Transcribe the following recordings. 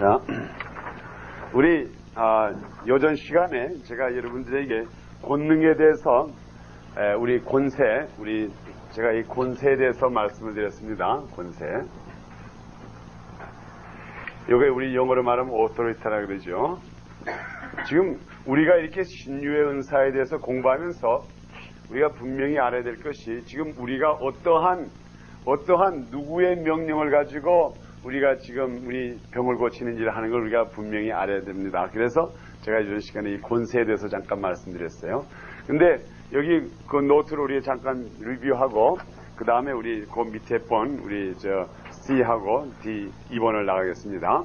자, 우리 여전 시간에 제가 여러분들에게 권능에 대해서 우리 권세, 제가 이 권세에 대해서 말씀을 드렸습니다. 권세. 요게 우리 영어로 말하면 authority라 그러죠. 지금 우리가 이렇게 신유의 은사에 대해서 공부하면서 우리가 분명히 알아야 될 것이, 지금 우리가 어떠한 누구의 명령을 가지고 우리가 지금 우리 병을 고치는지를 하는 걸 우리가 분명히 알아야 됩니다. 그래서 제가 이전 시간에 이 권세에 대해서 잠깐 말씀드렸어요. 근데 여기 그 노트를 우리 잠깐 리뷰하고, 그 다음에 우리 그 밑에 번, 우리 C하고 D 2번을 나가겠습니다.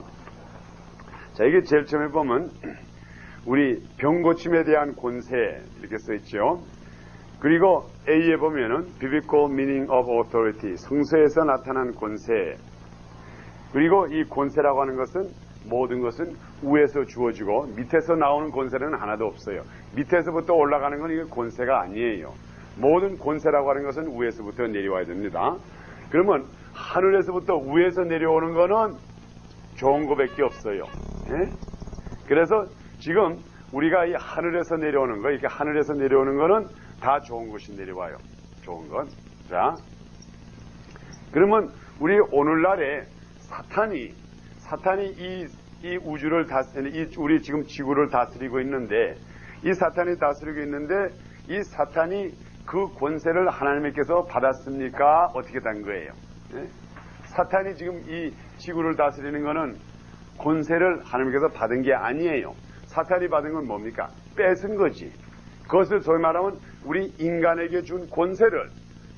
자, 이게 제일 처음에 보면, 우리 병 고침에 대한 권세, 이렇게 써있죠. 그리고 A에 보면은, Biblical Meaning of Authority, 성서에서 나타난 권세. 그리고 이 권세라고 하는 것은 모든 것은 위에서 주어지고 밑에서 나오는 권세는 하나도 없어요. 밑에서부터 올라가는 건 이게 권세가 아니에요. 모든 권세라고 하는 것은 위에서부터 내려와야 됩니다. 그러면 하늘에서부터 위에서 내려오는 거는 좋은 거밖에 없어요. 예? 그래서 지금 우리가 이 하늘에서 내려오는 거, 이렇게 하늘에서 내려오는 거는 다 좋은 것이 내려와요. 좋은 것. 자, 그러면 우리 오늘날에 사탄이 이 우주를 다스리는, 우리 지금 지구를 다스리고 있는데, 이 사탄이 다스리고 있는데, 이 사탄이 그 권세를 하나님께서 받았습니까? 어떻게 된 거예요? 네? 사탄이 지금 이 지구를 다스리는 거는 권세를 하나님께서 받은 게 아니에요. 사탄이 받은 건 뭡니까? 뺏은 거지. 그것을 소위 말하면 우리 인간에게 준 권세를,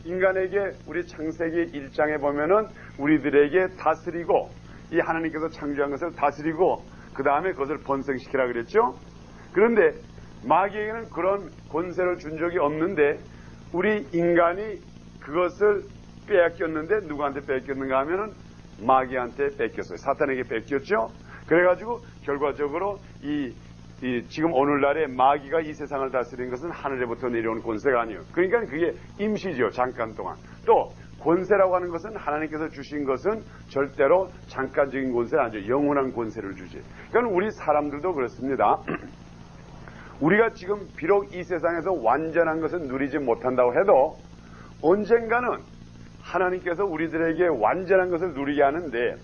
인간에게 우리 창세기 1장에 보면은 우리들에게 다스리고, 이 하나님께서 창조한 것을 다스리고 그 다음에 그것을 번성시키라 그랬죠. 그런데 마귀에게는 그런 권세를 준 적이 없는데, 우리 인간이 그것을 빼앗겼는데, 누구한테 뺏겼는가 하면은 마귀한테 뺏겼어요. 사탄에게 뺏겼죠. 그래가지고 결과적으로 지금 오늘날에 마귀가 이 세상을 다스리는 것은 하늘에부터 내려온 권세가 아니에요. 그러니까 그게 임시죠. 잠깐 동안. 또 권세라고 하는 것은 하나님께서 주신 것은 절대로 잠깐적인 권세는 아니죠. 영원한 권세를 주지. 그러니까 우리 사람들도 그렇습니다. 우리가 지금 비록 이 세상에서 완전한 것은 누리지 못한다고 해도 언젠가는 하나님께서 우리들에게 완전한 것을 누리게 하는데,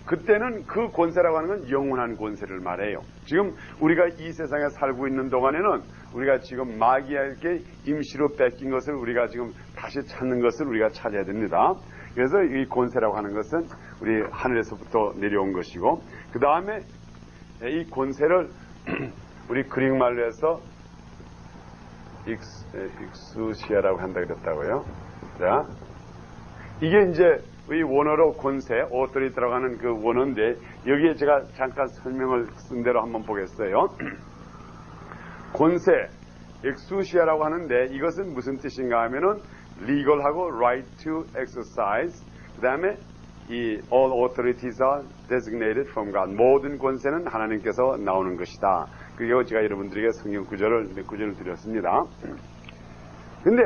그때는 그 권세라고 하는 건 영원한 권세를 말해요. 지금 우리가 이 세상에 살고 있는 동안에는 우리가 지금 마귀에게 임시로 뺏긴 것을 우리가 지금 다시 찾는 것을 우리가 찾아야 됩니다. 그래서 이 권세라고 하는 것은 우리 하늘에서부터 내려온 것이고, 그 다음에 이 권세를 우리 그릭말로 해서 익수시아라고 한다 그랬다고요. 자, 이게 이제 이 원어로 권세, 오토리 들어가는 그 원어인데, 여기에 제가 잠깐 설명을 쓴 대로 한번 보겠어요. 권세, 엑수시아라고 하는데, 이것은 무슨 뜻인가 하면은 legal하고 right to exercise, 그 다음에 이 all authorities are designated from God, 모든 권세는 하나님께서 나오는 것이다. 그리고 제가 여러분들에게 성경 몇 구절을 드렸습니다. 근데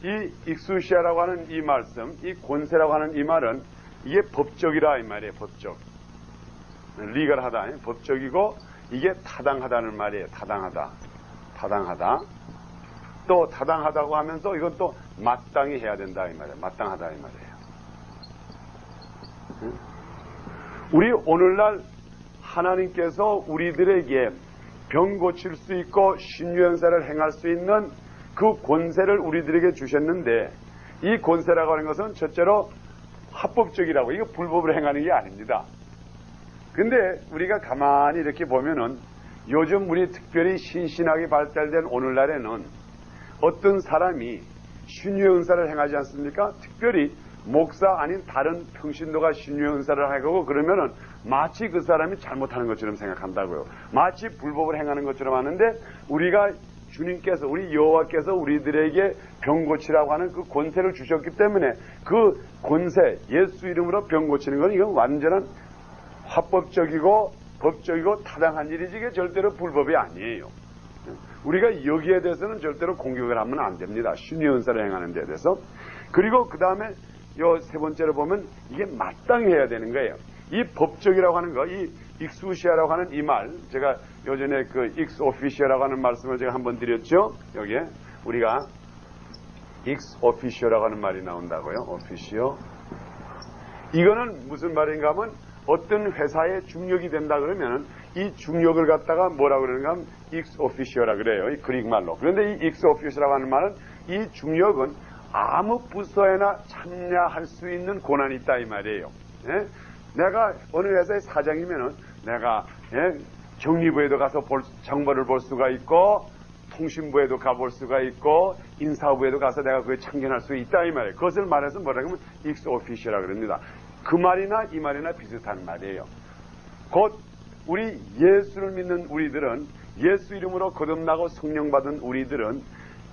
이 익수시아라고 하는 이 말씀, 이 권세라고 하는 이 말은 이게 법적이라 이 말이에요. 법적. 리걸하다. 법적이고 이게 타당하다는 말이에요. 타당하다. 또 타당하다고 하면서 이건 또 마땅히 해야 된다 이 말이에요. 마땅하다 이 말이에요. 우리 오늘날 하나님께서 우리들에게 병 고칠 수 있고 신유연사를 행할 수 있는 그 권세를 우리들에게 주셨는데, 이 권세라고 하는 것은 첫째로 합법적이라고, 이거 불법으로 행하는 게 아닙니다. 근데 우리가 가만히 이렇게 보면은 요즘 우리 특별히 신신하게 발달된 오늘날에는 어떤 사람이 신유의 은사를 행하지 않습니까? 특별히 목사 아닌 다른 평신도가 신유의 은사를 하고 그러면은 마치 그 사람이 잘못하는 것처럼 생각한다고요. 마치 불법을 행하는 것처럼 하는데, 우리가 주님께서, 우리 여호와께서 우리들에게 병 고치라고 하는 그 권세를 주셨기 때문에 그 권세, 예수 이름으로 병 고치는 건 이건 완전한 합법적이고 법적이고 타당한 일이지, 이게 절대로 불법이 아니에요. 우리가 여기에 대해서는 절대로 공격을 하면 안 됩니다. 신유의 은사를 행하는 데 대해서. 그리고 그 다음에 요 세 번째로 보면 이게 마땅히 해야 되는 거예요. 이 법적이라고 하는 거, 이 익스우시아라고 하는 이 말, 제가 요전에 그 익스오피시아라고 하는 말씀을 제가 한번 드렸죠. 여기에 우리가 익스오피시아라고 하는 말이 나온다고요. 오피시오. 이거는 무슨 말인가 하면 어떤 회사에 중력이 된다 그러면 이 중력을 갖다가 뭐라고 그러는가 하면 익스오피시오라 그래요. 이 그릭 말로. 그런데 이 익스오피시오라고 하는 말은 이 중력은 아무 부서에나 참여할 수 있는 권한이 있다 이 말이에요. 예? 내가 어느 회사의 사장이면은 내가 정리부에도 가서 정보를 볼 수가 있고 통신부에도 가볼 수가 있고 인사부에도 가서 내가 그에 참견할 수 있다 이 말이에요. 그것을 말해서 뭐라고 하면 익스오피시오라 그럽니다. 그 말이나 이 말이나 비슷한 말이에요. 곧 우리 예수를 믿는 우리들은 예수 이름으로 거듭나고 성령 받은 우리들은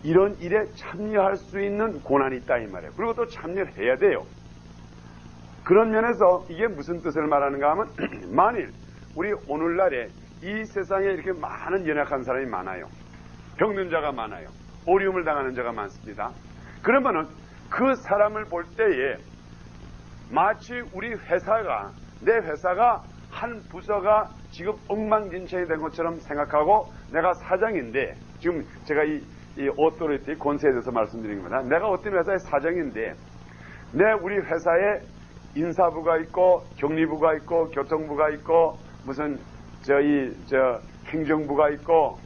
이런 일에 참여할 수 있는 권한이 있다 이 말이에요. 그리고 또 참여를 해야 돼요. 그런 면에서 이게 무슨 뜻을 말하는가 하면 만일 우리 오늘날에 이 세상에 이렇게 많은 연약한 사람이 많아요. 병든 자가 많아요. 어려움을 당하는 자가 많습니다. 그러면은 그 사람을 볼 때에 마치 우리 회사가 내 회사가 한 부서가 지금 엉망진창이 된 것처럼 생각하고 내가 사장인데 지금 제가 이 오토리티 권세에 대해서 말씀드린 겁니다. 내가 어떤 회사의 사장인데 우리 회사에 인사부가 있고 경리부가 있고 교통부가 있고 무슨 행정부가 있고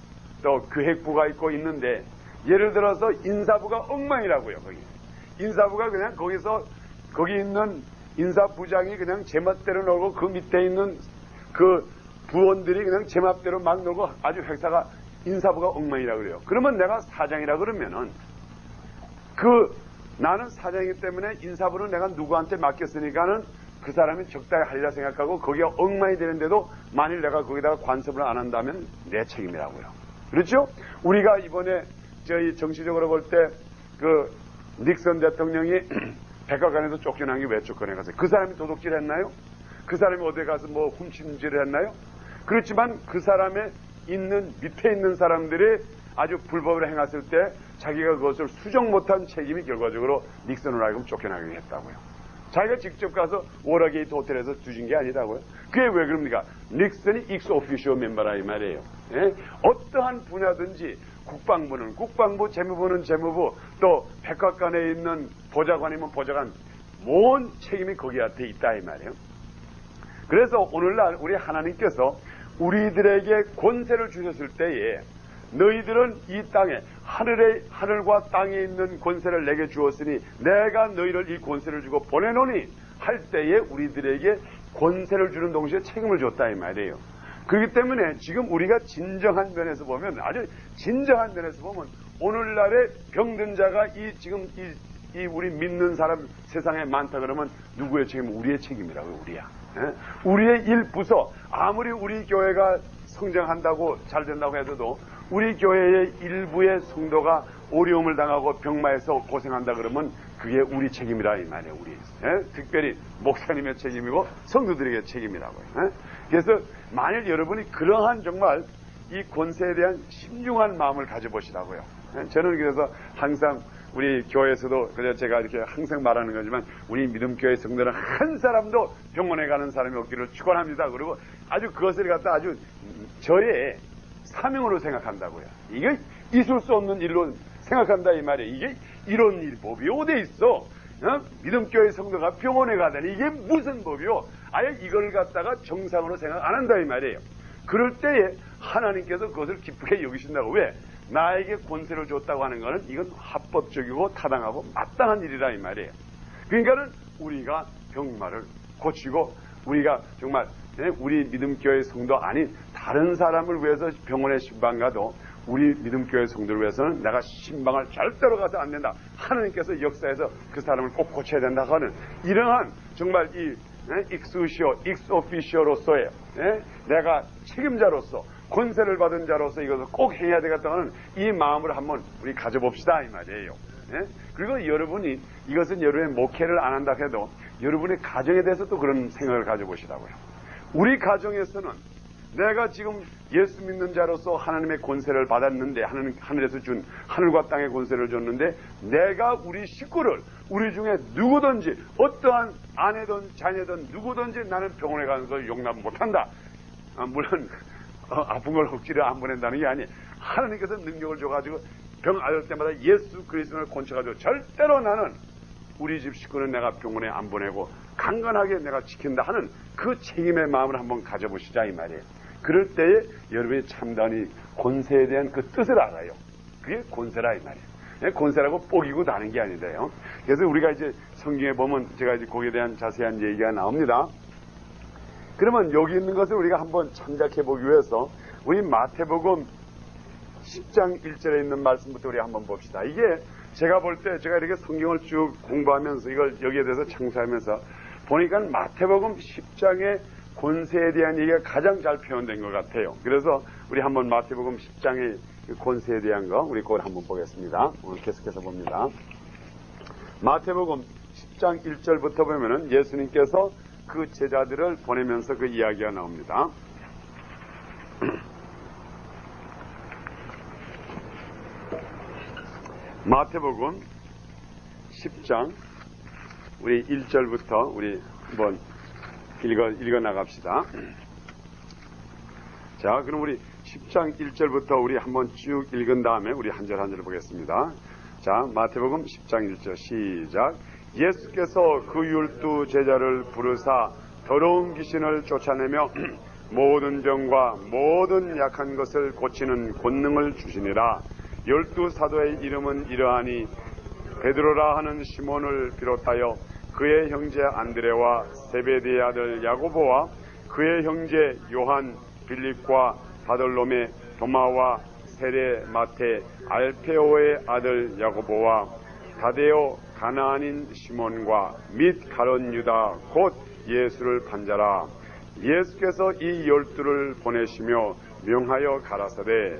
또 기획부가 있고 있는데 예를 들어서 인사부가 엉망이라고요. 거기 인사부가 그냥 거기 있는 인사부장이 그냥 제멋대로 놀고 그 밑에 있는 그 부원들이 그냥 제멋대로 막 놀고 아주 회사가 인사부가 엉망이라고 그래요. 그러면 내가 사장이라 그러면은 나는 사장이기 때문에 인사부는 내가 누구한테 맡겼으니까는 그 사람이 적당히 하리라 생각하고 거기가 엉망이 되는데도 만일 내가 거기다가 관섭을 안 한다면 내 책임이라고요. 그렇죠? 우리가 이번에 저희 정치적으로 볼 때 그 닉슨 대통령이 백악관에서 쫓겨난 게 왜 쫓겨나갔어요? 그 사람이 도둑질 했나요? 그 사람이 어디 가서 뭐 훔침질을 했나요? 그렇지만 그 사람의 밑에 있는 사람들이 아주 불법을 행했을 때 자기가 그것을 수정 못한 책임이 결과적으로 닉슨으로 하여금 쫓겨나게 했다고요. 자기가 직접 가서 워터게이트 호텔에서 뒤진 게 아니라고요. 그게 왜 그럽니까? 닉슨이 익스오피시오 멤버라 이 말이에요. 예? 어떠한 분야든지 국방부는 국방부, 재무부는 재무부, 또 백악관에 있는 보좌관이면 보좌관, 모든 책임이 거기한테 있다 이 말이에요. 그래서 오늘날 우리 하나님께서 우리들에게 권세를 주셨을 때에 너희들은 이 땅에 하늘과 땅에 있는 권세를 내게 주었으니 내가 너희를 이 권세를 주고 보내노니 할 때에 우리들에게 권세를 주는 동시에 책임을 줬다 이 말이에요. 그렇기 때문에 지금 우리가 진정한 면에서 보면 아주 진정한 면에서 보면 오늘날의 병든 자가 지금 우리 믿는 사람 세상에 많다 그러면 누구의 책임? 우리의 책임이라고요. 우리야. 예? 우리의 일 부서 아무리 우리 교회가 성장한다고 잘 된다고 해도 우리 교회의 일부의 성도가 어려움을 당하고 병마에서 고생한다 그러면 그게 우리 책임이라 이 말이에요. 우리 특별히 목사님의 책임이고 성도들에게 책임이라고요. 그래서 만일 여러분이 그러한 정말 이 권세에 대한 신중한 마음을 가져보시라고요. 저는 그래서 항상 우리 교회에서도 그래서 제가 이렇게 항상 말하는 거지만 우리 믿음교회 성도는 한 사람도 병원에 가는 사람이 없기를 축원합니다. 그리고 아주 그것을 갖다 아주 저의 사명으로 생각한다고요. 이게 있을 수 없는 일로 생각한다 이 말이에요. 이게 이런 법이 어디 있어? 믿음교회 성도가 병원에 가다니 이게 무슨 법이요? 아예 이걸 갖다가 정상으로 생각 안 한다 이 말이에요. 그럴 때에 하나님께서 그것을 기쁘게 여기신다고. 왜? 나에게 권세를 줬다고 하는 것은 이건 합법적이고 타당하고 마땅한 일이라 이 말이에요. 그러니까는 우리가 병마를 고치고 우리가 정말 우리 믿음교회 성도 아닌 다른 사람을 위해서 병원에 신방 가도 우리 믿음교회 성도를 위해서는 내가 신방을 절대로 가서 안 된다. 하나님께서 역사에서 그 사람을 꼭 고쳐야 된다 하는 이러한 정말 이 익스오피시오로서의 내가 책임자로서 권세를 받은 자로서 이것을 꼭 해야 되겠다는 이 마음을 한번 우리 가져봅시다 이 말이에요. 그리고 여러분이 이것은 여러분의 목회를 안 한다 해도 여러분의 가정에 대해서 또 그런 생각을 가져보시라고요. 우리 가정에서는 내가 지금 예수 믿는 자로서 하나님의 권세를 받았는데 하늘에서 준 하늘과 땅의 권세를 줬는데 내가 우리 식구를 우리 중에 누구든지 어떠한 아내든 자녀든 누구든지 나는 병원에 가는 걸 용납 못한다. 물론 아픈 걸 억지로 안 보낸다는 게 아니, 하나님께서 능력을 줘가지고 병 앓을 때마다 예수 그리스도를 권쳐가지고 절대로 나는 우리 집 식구는 내가 병원에 안 보내고 강건하게 내가 지킨다 하는 그 책임의 마음을 한번 가져보시자 이 말이에요. 그럴 때에 여러분이 참다니 권세에 대한 그 뜻을 알아요. 그게 권세라 이 말이에요. 권세라고 뽀기고 다는 게 아니래요. 그래서 우리가 이제 성경에 보면 제가 이제 거기에 대한 자세한 얘기가 나옵니다. 그러면 여기 있는 것을 우리가 한번 참작해 보기 위해서 우리 마태복음 10장 1절에 있는 말씀부터 우리 한번 봅시다. 이게 제가 볼 때 제가 이렇게 성경을 쭉 공부하면서 이걸 여기에 대해서 창사하면서 보니까 마태복음 10장의 권세에 대한 얘기가 가장 잘 표현된 것 같아요. 그래서 우리 한번 마태복음 10장의 권세에 대한 거 우리 그걸 한번 보겠습니다. 오늘 계속해서 봅니다. 마태복음 10장 1절부터 보면은 예수님께서 그 제자들을 보내면서 그 이야기가 나옵니다. 마태복음 10장 우리 1절부터 우리 한번 읽어 나갑시다. 자, 그럼 우리 10장 1절부터 우리 한번 쭉 읽은 다음에 우리 한 절 한 절 보겠습니다. 자, 마태복음 10장 1절 시작. 예수께서 그 12 제자를 부르사 더러운 귀신을 쫓아내며 모든 병과 모든 약한 것을 고치는 권능을 주시니라. 12 사도의 이름은 이러하니 베드로라 하는 시몬을 비롯하여 그의 형제 안드레와 세베대의 아들 야고보와 그의 형제 요한, 빌립과 바돌로메, 도마와 세레, 마테, 알페오의 아들 야고보와 다데오 가나안인 시몬과 및 가룟 유다 곧 예수를 판자라. 예수께서 이 12를 보내시며 명하여 가라사대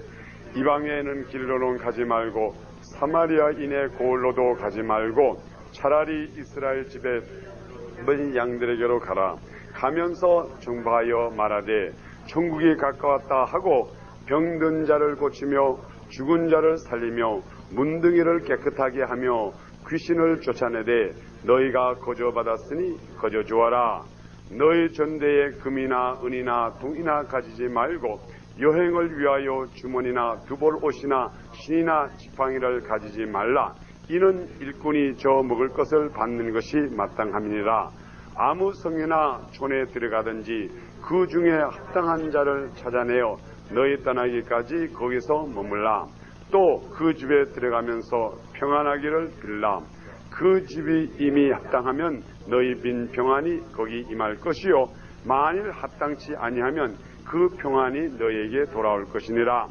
이방에는 길로는 가지 말고 사마리아인의 고을로도 가지 말고 차라리 이스라엘 집에 먼 양들에게로 가라. 가면서 정보하여 말하되 천국이 가까웠다 하고 병든 자를 고치며 죽은 자를 살리며 문둥이를 깨끗하게 하며 귀신을 쫓아내되 너희가 거저받았으니 거저주어라. 너희 전대에 금이나 은이나 동이나 가지지 말고 여행을 위하여 주머니나 두벌 옷이나 신이나 지팡이를 가지지 말라. 이는 일꾼이 저 먹을 것을 받는 것이 마땅함이니라. 아무 성이나 촌에 들어가든지 그 중에 합당한 자를 찾아내어 너희 떠나기까지 거기서 머물라. 또 그 집에 들어가면서 평안하기를 빌라. 그 집이 이미 합당하면 너희 빈 평안이 거기 임할 것이요 만일 합당치 아니하면 그 평안이 너희에게 돌아올 것이니라.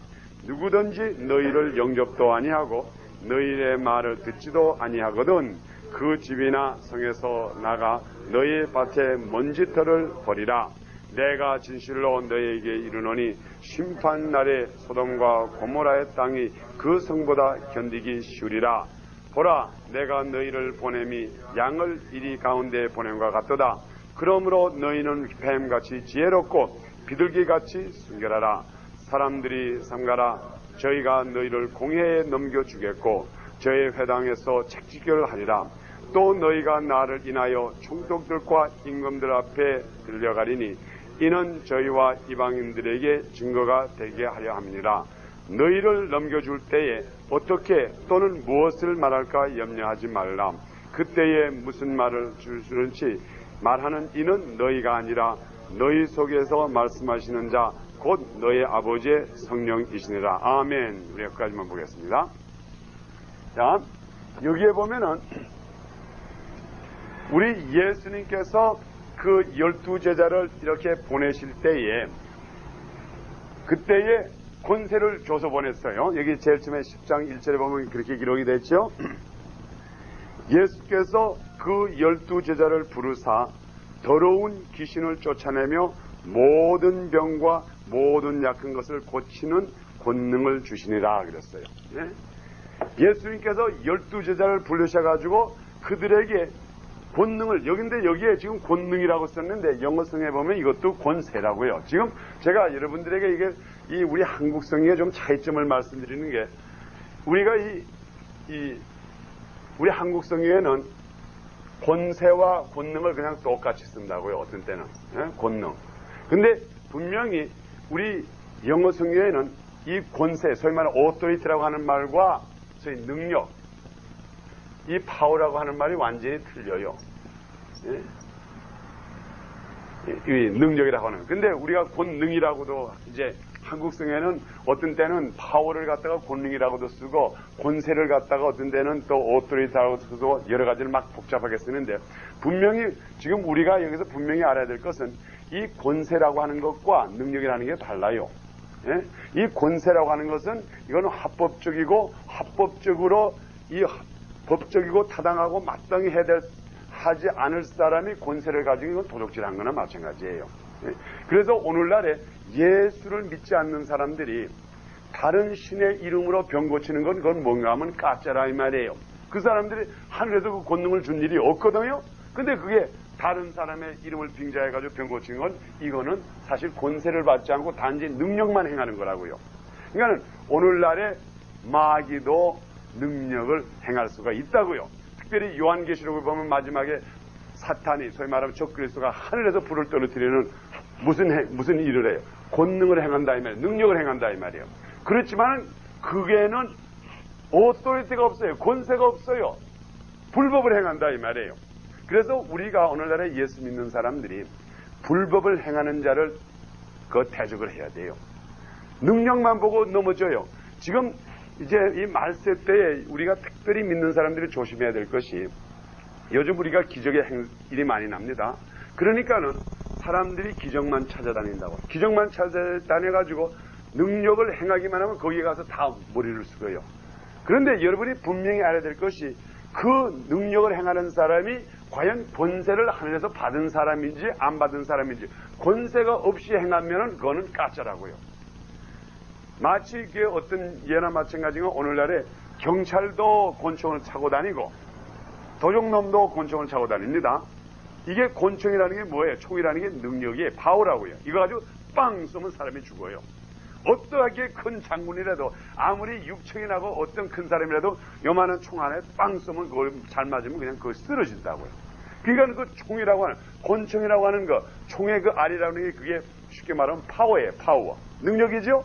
누구든지 너희를 영접도 아니하고 너희의 말을 듣지도 아니하거든 그 집이나 성에서 나가 너희의 밭에 먼지털을 버리라. 내가 진실로 너희에게 이르노니 심판날에 소돔과 고모라의 땅이 그 성보다 견디기 쉬우리라. 보라, 내가 너희를 보냄이 양을 이리 가운데 보냄과 같도다. 그러므로 너희는 뱀같이 지혜롭고 비둘기같이 순결하라. 사람들이 삼가라. 저희가 너희를 공회에 넘겨주겠고 저의 회당에서 책지결을 하리라. 또 너희가 나를 인하여 총독들과 임금들 앞에 들려가리니 이는 저희와 이방인들에게 증거가 되게 하려 함이니라. 너희를 넘겨줄 때에 어떻게 또는 무엇을 말할까 염려하지 말라. 그때에 무슨 말을 주는지 말하는 이는 너희가 아니라 너희 속에서 말씀하시는 자 곧 너희 아버지의 성령이시니라. 아멘. 우리 여기까지만 보겠습니다. 자, 여기에 보면은 우리 예수님께서 그 12제자를 이렇게 보내실 때에 그때에 권세를 줘서 보냈어요. 여기 제일 처음에 10장 1절에 보면 그렇게 기록이 됐죠. 예수께서 그 12제자를 부르사 더러운 귀신을 쫓아내며 모든 병과 모든 약한 것을 고치는 권능을 주시니라 그랬어요. 네? 예수님께서 12제자를 부르셔가지고 그들에게 권능을, 여기에 지금 권능이라고 썼는데 영어성에 보면 이것도 권세라고요. 지금 제가 여러분들에게 이게 우리 한국 성경에 좀 차이점을 말씀드리는 게 우리가 우리 한국 성경에는 권세와 권능을 그냥 똑같이 쓴다고요. 어떤 때는. 권능. 근데 분명히 우리 영어 성경에는 이 권세, 소위 말하는 authority라고 하는 말과 소위 능력, 이 파워라고 하는 말이 완전히 틀려요. 이 능력이라고 하는. 근데 우리가 권능이라고도 이제 한국 성에는 어떤 때는 파워를 갖다가 권능이라고도 쓰고 권세를 갖다가 어떤 때는 또 authority라고 쓰고 여러 가지를 막 복잡하게 쓰는데 분명히 지금 우리가 여기서 분명히 알아야 될 것은 이 권세라고 하는 것과 능력이라는 게 달라요. 이 권세라고 하는 것은 이건 합법적이고 합법적으로 이 법적이고 타당하고 마땅히 하지 않을 사람이 권세를 가지고 이건 도적질한 거나 마찬가지예요. 그래서 오늘날에 예수를 믿지 않는 사람들이 다른 신의 이름으로 병 고치는 건 그건 뭔가 하면 가짜라 이 말이에요. 그 사람들이 하늘에서 그 권능을 준 일이 없거든요. 근데 그게 다른 사람의 이름을 빙자해가지고 병 고치는 건 이거는 사실 권세를 받지 않고 단지 능력만 행하는 거라고요. 그러니까 오늘날에 마귀도 능력을 행할 수가 있다고요. 특별히 요한계시록을 보면 마지막에 사탄이 소위 말하면 적그리스도가 하늘에서 불을 떨어뜨리는 무슨 일을 해요? 권능을 행한다 이 말이에요. 능력을 행한다 이 말이에요. 그렇지만 그게는 오토리티가 없어요. 권세가 없어요. 불법을 행한다 이 말이에요. 그래서 우리가 오늘날에 예수 믿는 사람들이 불법을 행하는 자를 대적을 해야 돼요. 능력만 보고 넘어져요. 지금 이제 이 말세 때에 우리가 특별히 믿는 사람들이 조심해야 될 것이 요즘 우리가 기적의 일이 많이 납니다. 그러니까는 사람들이 기적만 찾아다닌다고. 기적만 찾아다녀가지고 능력을 행하기만 하면 거기에 가서 다 머리를 숙여요. 그런데 여러분이 분명히 알아야 될 것이 그 능력을 행하는 사람이 과연 권세를 하늘에서 받은 사람인지 안 받은 사람인지 권세가 없이 행하면은 그거는 가짜라고요. 마치 그 어떤 예나 마찬가지가 오늘날에 경찰도 권총을 차고 다니고 도적놈도 권총을 차고 다닙니다. 이게 권총이라는 게 뭐예요? 총이라는 게 능력이에요. 파워라고요. 이거 가지고 빵 쏘면 사람이 죽어요. 어떠하게 큰 장군이라도 아무리 육청이 나고 어떤 큰 사람이라도 요만한 총 안에 빵 쏘면 그걸 잘 맞으면 그냥 그거 쓰러진다고요. 그러니까 그 총이라고 하는 권총이라고 하는 거 총의 그 알이라는 게 그게 쉽게 말하면 파워예요. 파워. 능력이죠?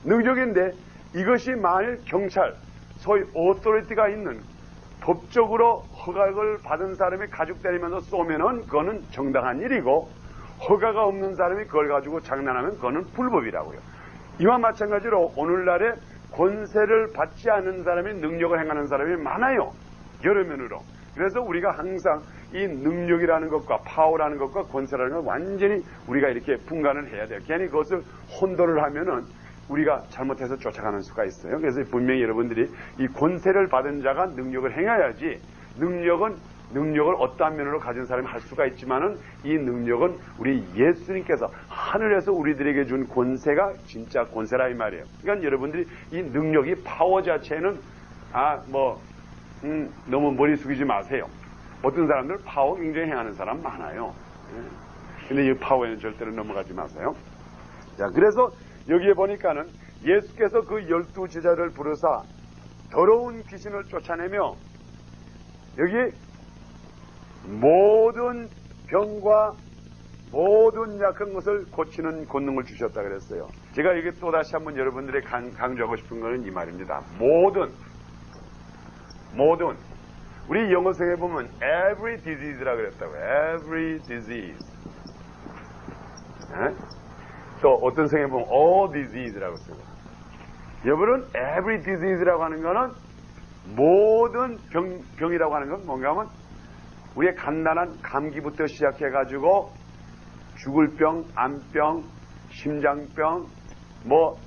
능력인데 이것이 만일 경찰 소위 오토리티가 있는 법적으로 허가를 받은 사람이 가죽 때리면서 쏘면은 그거는 정당한 일이고 허가가 없는 사람이 그걸 가지고 장난하면 그거는 불법이라고요. 이와 마찬가지로 오늘날에 권세를 받지 않는 사람이 능력을 행하는 사람이 많아요. 여러 면으로. 그래서 우리가 항상 이 능력이라는 것과 파워라는 것과 권세라는 것 완전히 우리가 이렇게 분간을 해야 돼요. 괜히 그것을 혼돈을 하면은 우리가 잘못해서 쫓아가는 수가 있어요. 그래서 분명히 여러분들이 이 권세를 받은 자가 능력을 행해야지 능력을 어떠한 면으로 가진 사람이 할 수가 있지만은 이 능력은 우리 예수님께서 하늘에서 우리들에게 준 권세가 진짜 권세라 이 말이에요. 그러니까 여러분들이 이 능력이 파워 자체는 너무 머리 숙이지 마세요. 어떤 사람들 파워 굉장히 행하는 사람 많아요. 근데 이 파워에는 절대로 넘어가지 마세요. 자, 그래서 여기에 보니까는 예수께서 그 12제자를 부르사 더러운 귀신을 쫓아내며 여기 모든 병과 모든 약한 것을 고치는 권능을 주셨다 그랬어요. 제가 여기 또 다시 한번 여러분들에게 강조하고 싶은 것은 이 말입니다. 모든 우리 영어성에 보면 every disease라고 그랬다고. every disease. 또 어떤 성에 보면 all disease라고 써요. 여러분 every disease라고 하는 거는 모든 병이라고 하는 건 뭔가 하면 우리의 간단한 감기부터 시작해가지고 죽을 병, 암병, 심장병, 뭐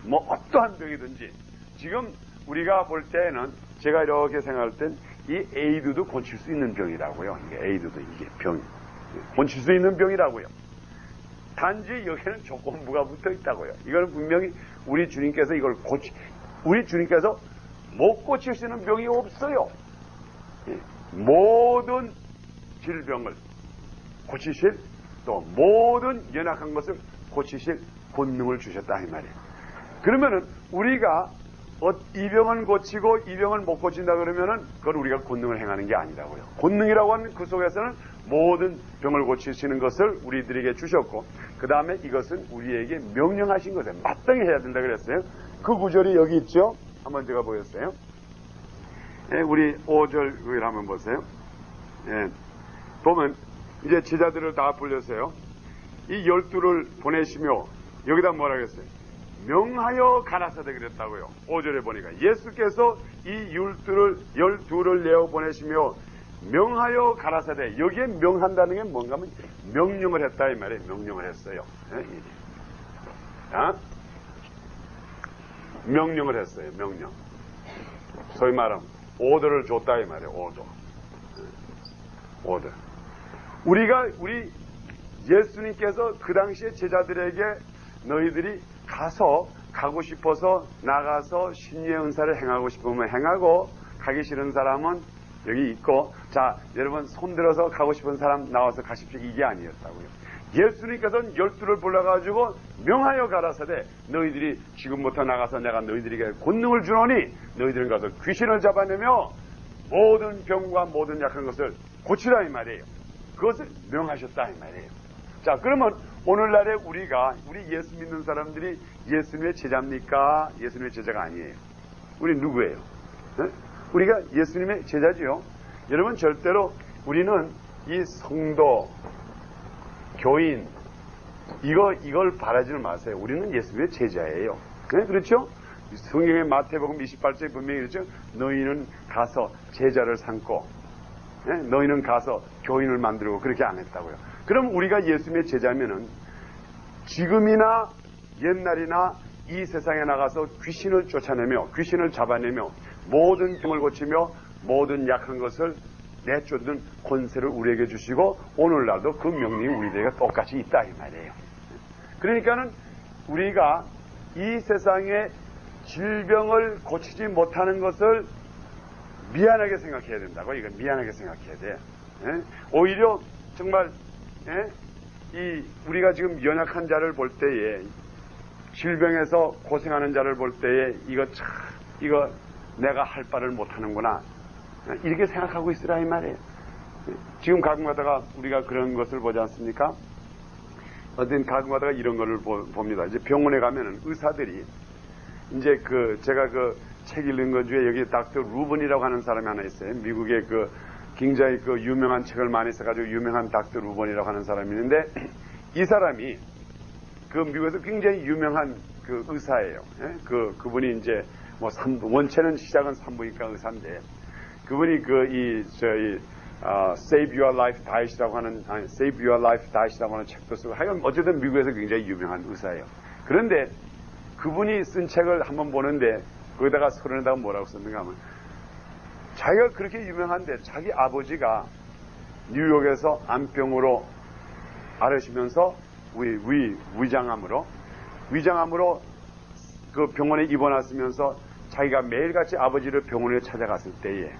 어떠한 병이든지 지금 우리가 볼 때는 제가 이렇게 생각할 땐 이 에이드도 고칠 수 있는 병이라고요. 에이드도 이게 병 고칠 수 있는 병이라고요. 단지 여기에는 조건부가 붙어 있다고요. 이걸 분명히 우리 주님께서 우리 주님께서 못 고칠 수 있는 병이 없어요. 모든 질병을 고치실 또 모든 연약한 것을 고치실 권능을 주셨다 이 말이에요. 그러면은 우리가 이 병은 고치고 이 병은 못 고친다 그러면은 그건 우리가 권능을 행하는 게 아니라고요. 권능이라고 하는 그 속에서는 모든 병을 고치시는 것을 우리들에게 주셨고, 그 다음에 이것은 우리에게 명령하신 것에 마땅히 해야 된다 그랬어요. 그 구절이 여기 있죠. 한번 제가 보였어요. 예, 우리 5절 그걸 한번 보세요. 예, 보면 이제 제자들을 다 불렸어요. 이 12를 보내시며, 여기다 뭐라 그랬어요? 명하여 가라사대 그랬다고요. 5절에 보니까 예수께서 이 12를 내어 보내시며 명하여 가라사대. 여기에 명한다는 게 뭔가 하면 명령을 했다 이 말이에요. 명령을 했어요. 아? 명령을 했어요. 명령. 소위 말하면 오더를 줬다 이 말이에요. 오더. 우리 예수님께서 그 당시에 제자들에게 너희들이 가고 싶어서 나가서 신유의 은사를 행하고 싶으면 행하고, 가기 싫은 사람은 여기 있고, 자, 여러분 손들어서 가고 싶은 사람 나와서 가십시오. 이게 아니었다고요. 예수님께서는 12를 불러가지고 명하여 가라사대 너희들이 지금부터 나가서 내가 너희들에게 권능을 주노니 너희들은 가서 귀신을 잡아내며 모든 병과 모든 약한 것을 고치라 이 말이에요. 그것을 명하셨다 이 말이에요. 자, 그러면 오늘날에 우리 예수 믿는 사람들이 예수님의 제자입니까? 예수님의 제자가 아니에요. 우리 누구예요? 네? 우리가 예수님의 제자지요. 여러분 절대로 우리는 이 성도, 교인, 이걸 바라지는 마세요. 우리는 예수님의 제자예요. 네? 그렇죠? 성경의 마태복음 28장에 분명히 그렇죠? 너희는 가서 제자를 삼고, 네? 너희는 가서 교인을 만들고, 그렇게 안 했다고요. 그럼 우리가 예수님의 제자면은 지금이나 옛날이나 이 세상에 나가서 귀신을 쫓아내며 귀신을 잡아내며 모든 병을 고치며 모든 약한 것을 내쫓는 권세를 우리에게 주시고, 오늘날도 그 명령이 우리들에게 똑같이 있다 이 말이에요. 그러니까는 우리가 이 세상의 질병을 고치지 못하는 것을 미안하게 생각해야 된다고. 이건 미안하게 생각해야 돼. 예? 오히려 정말 우리가 지금 연약한 자를 볼 때에, 질병에서 고생하는 자를 볼 때에 이거 내가 할 바를 못하는구나, 이렇게 생각하고 있으라 이 말이에요. 지금 가끔가다가 우리가 그런 것을 보지 않습니까? 어떤 가끔가다가 이런 거를 봅니다. 이제 병원에 가면은 의사들이 이제 제가 책 읽는 것 중에 여기 닥터 루번이라고 하는 사람이 하나 있어요. 미국의 굉장히 유명한 책을 많이 써가지고 유명한 닥터 루번이라고 하는 사람이 있는데, 이 사람이 미국에서 굉장히 유명한 의사예요. 예? 그분이 이제 원체는 시작은 산부인과 의사인데, 그분이 Save Your Life Diet이라고 하는, Save Your Life Diet이라고 하는 책도 쓰고, 하여간 어쨌든 미국에서 굉장히 유명한 의사예요. 그런데 그분이 쓴 책을 한번 보는데 거기다가 서론에다가 뭐라고 썼는가 하면, 자기가 그렇게 유명한데 자기 아버지가 뉴욕에서 암병으로 앓으시면서 위장암으로 그 병원에 입원하시면서 자기가 매일같이 아버지를 병원에 찾아갔을 때에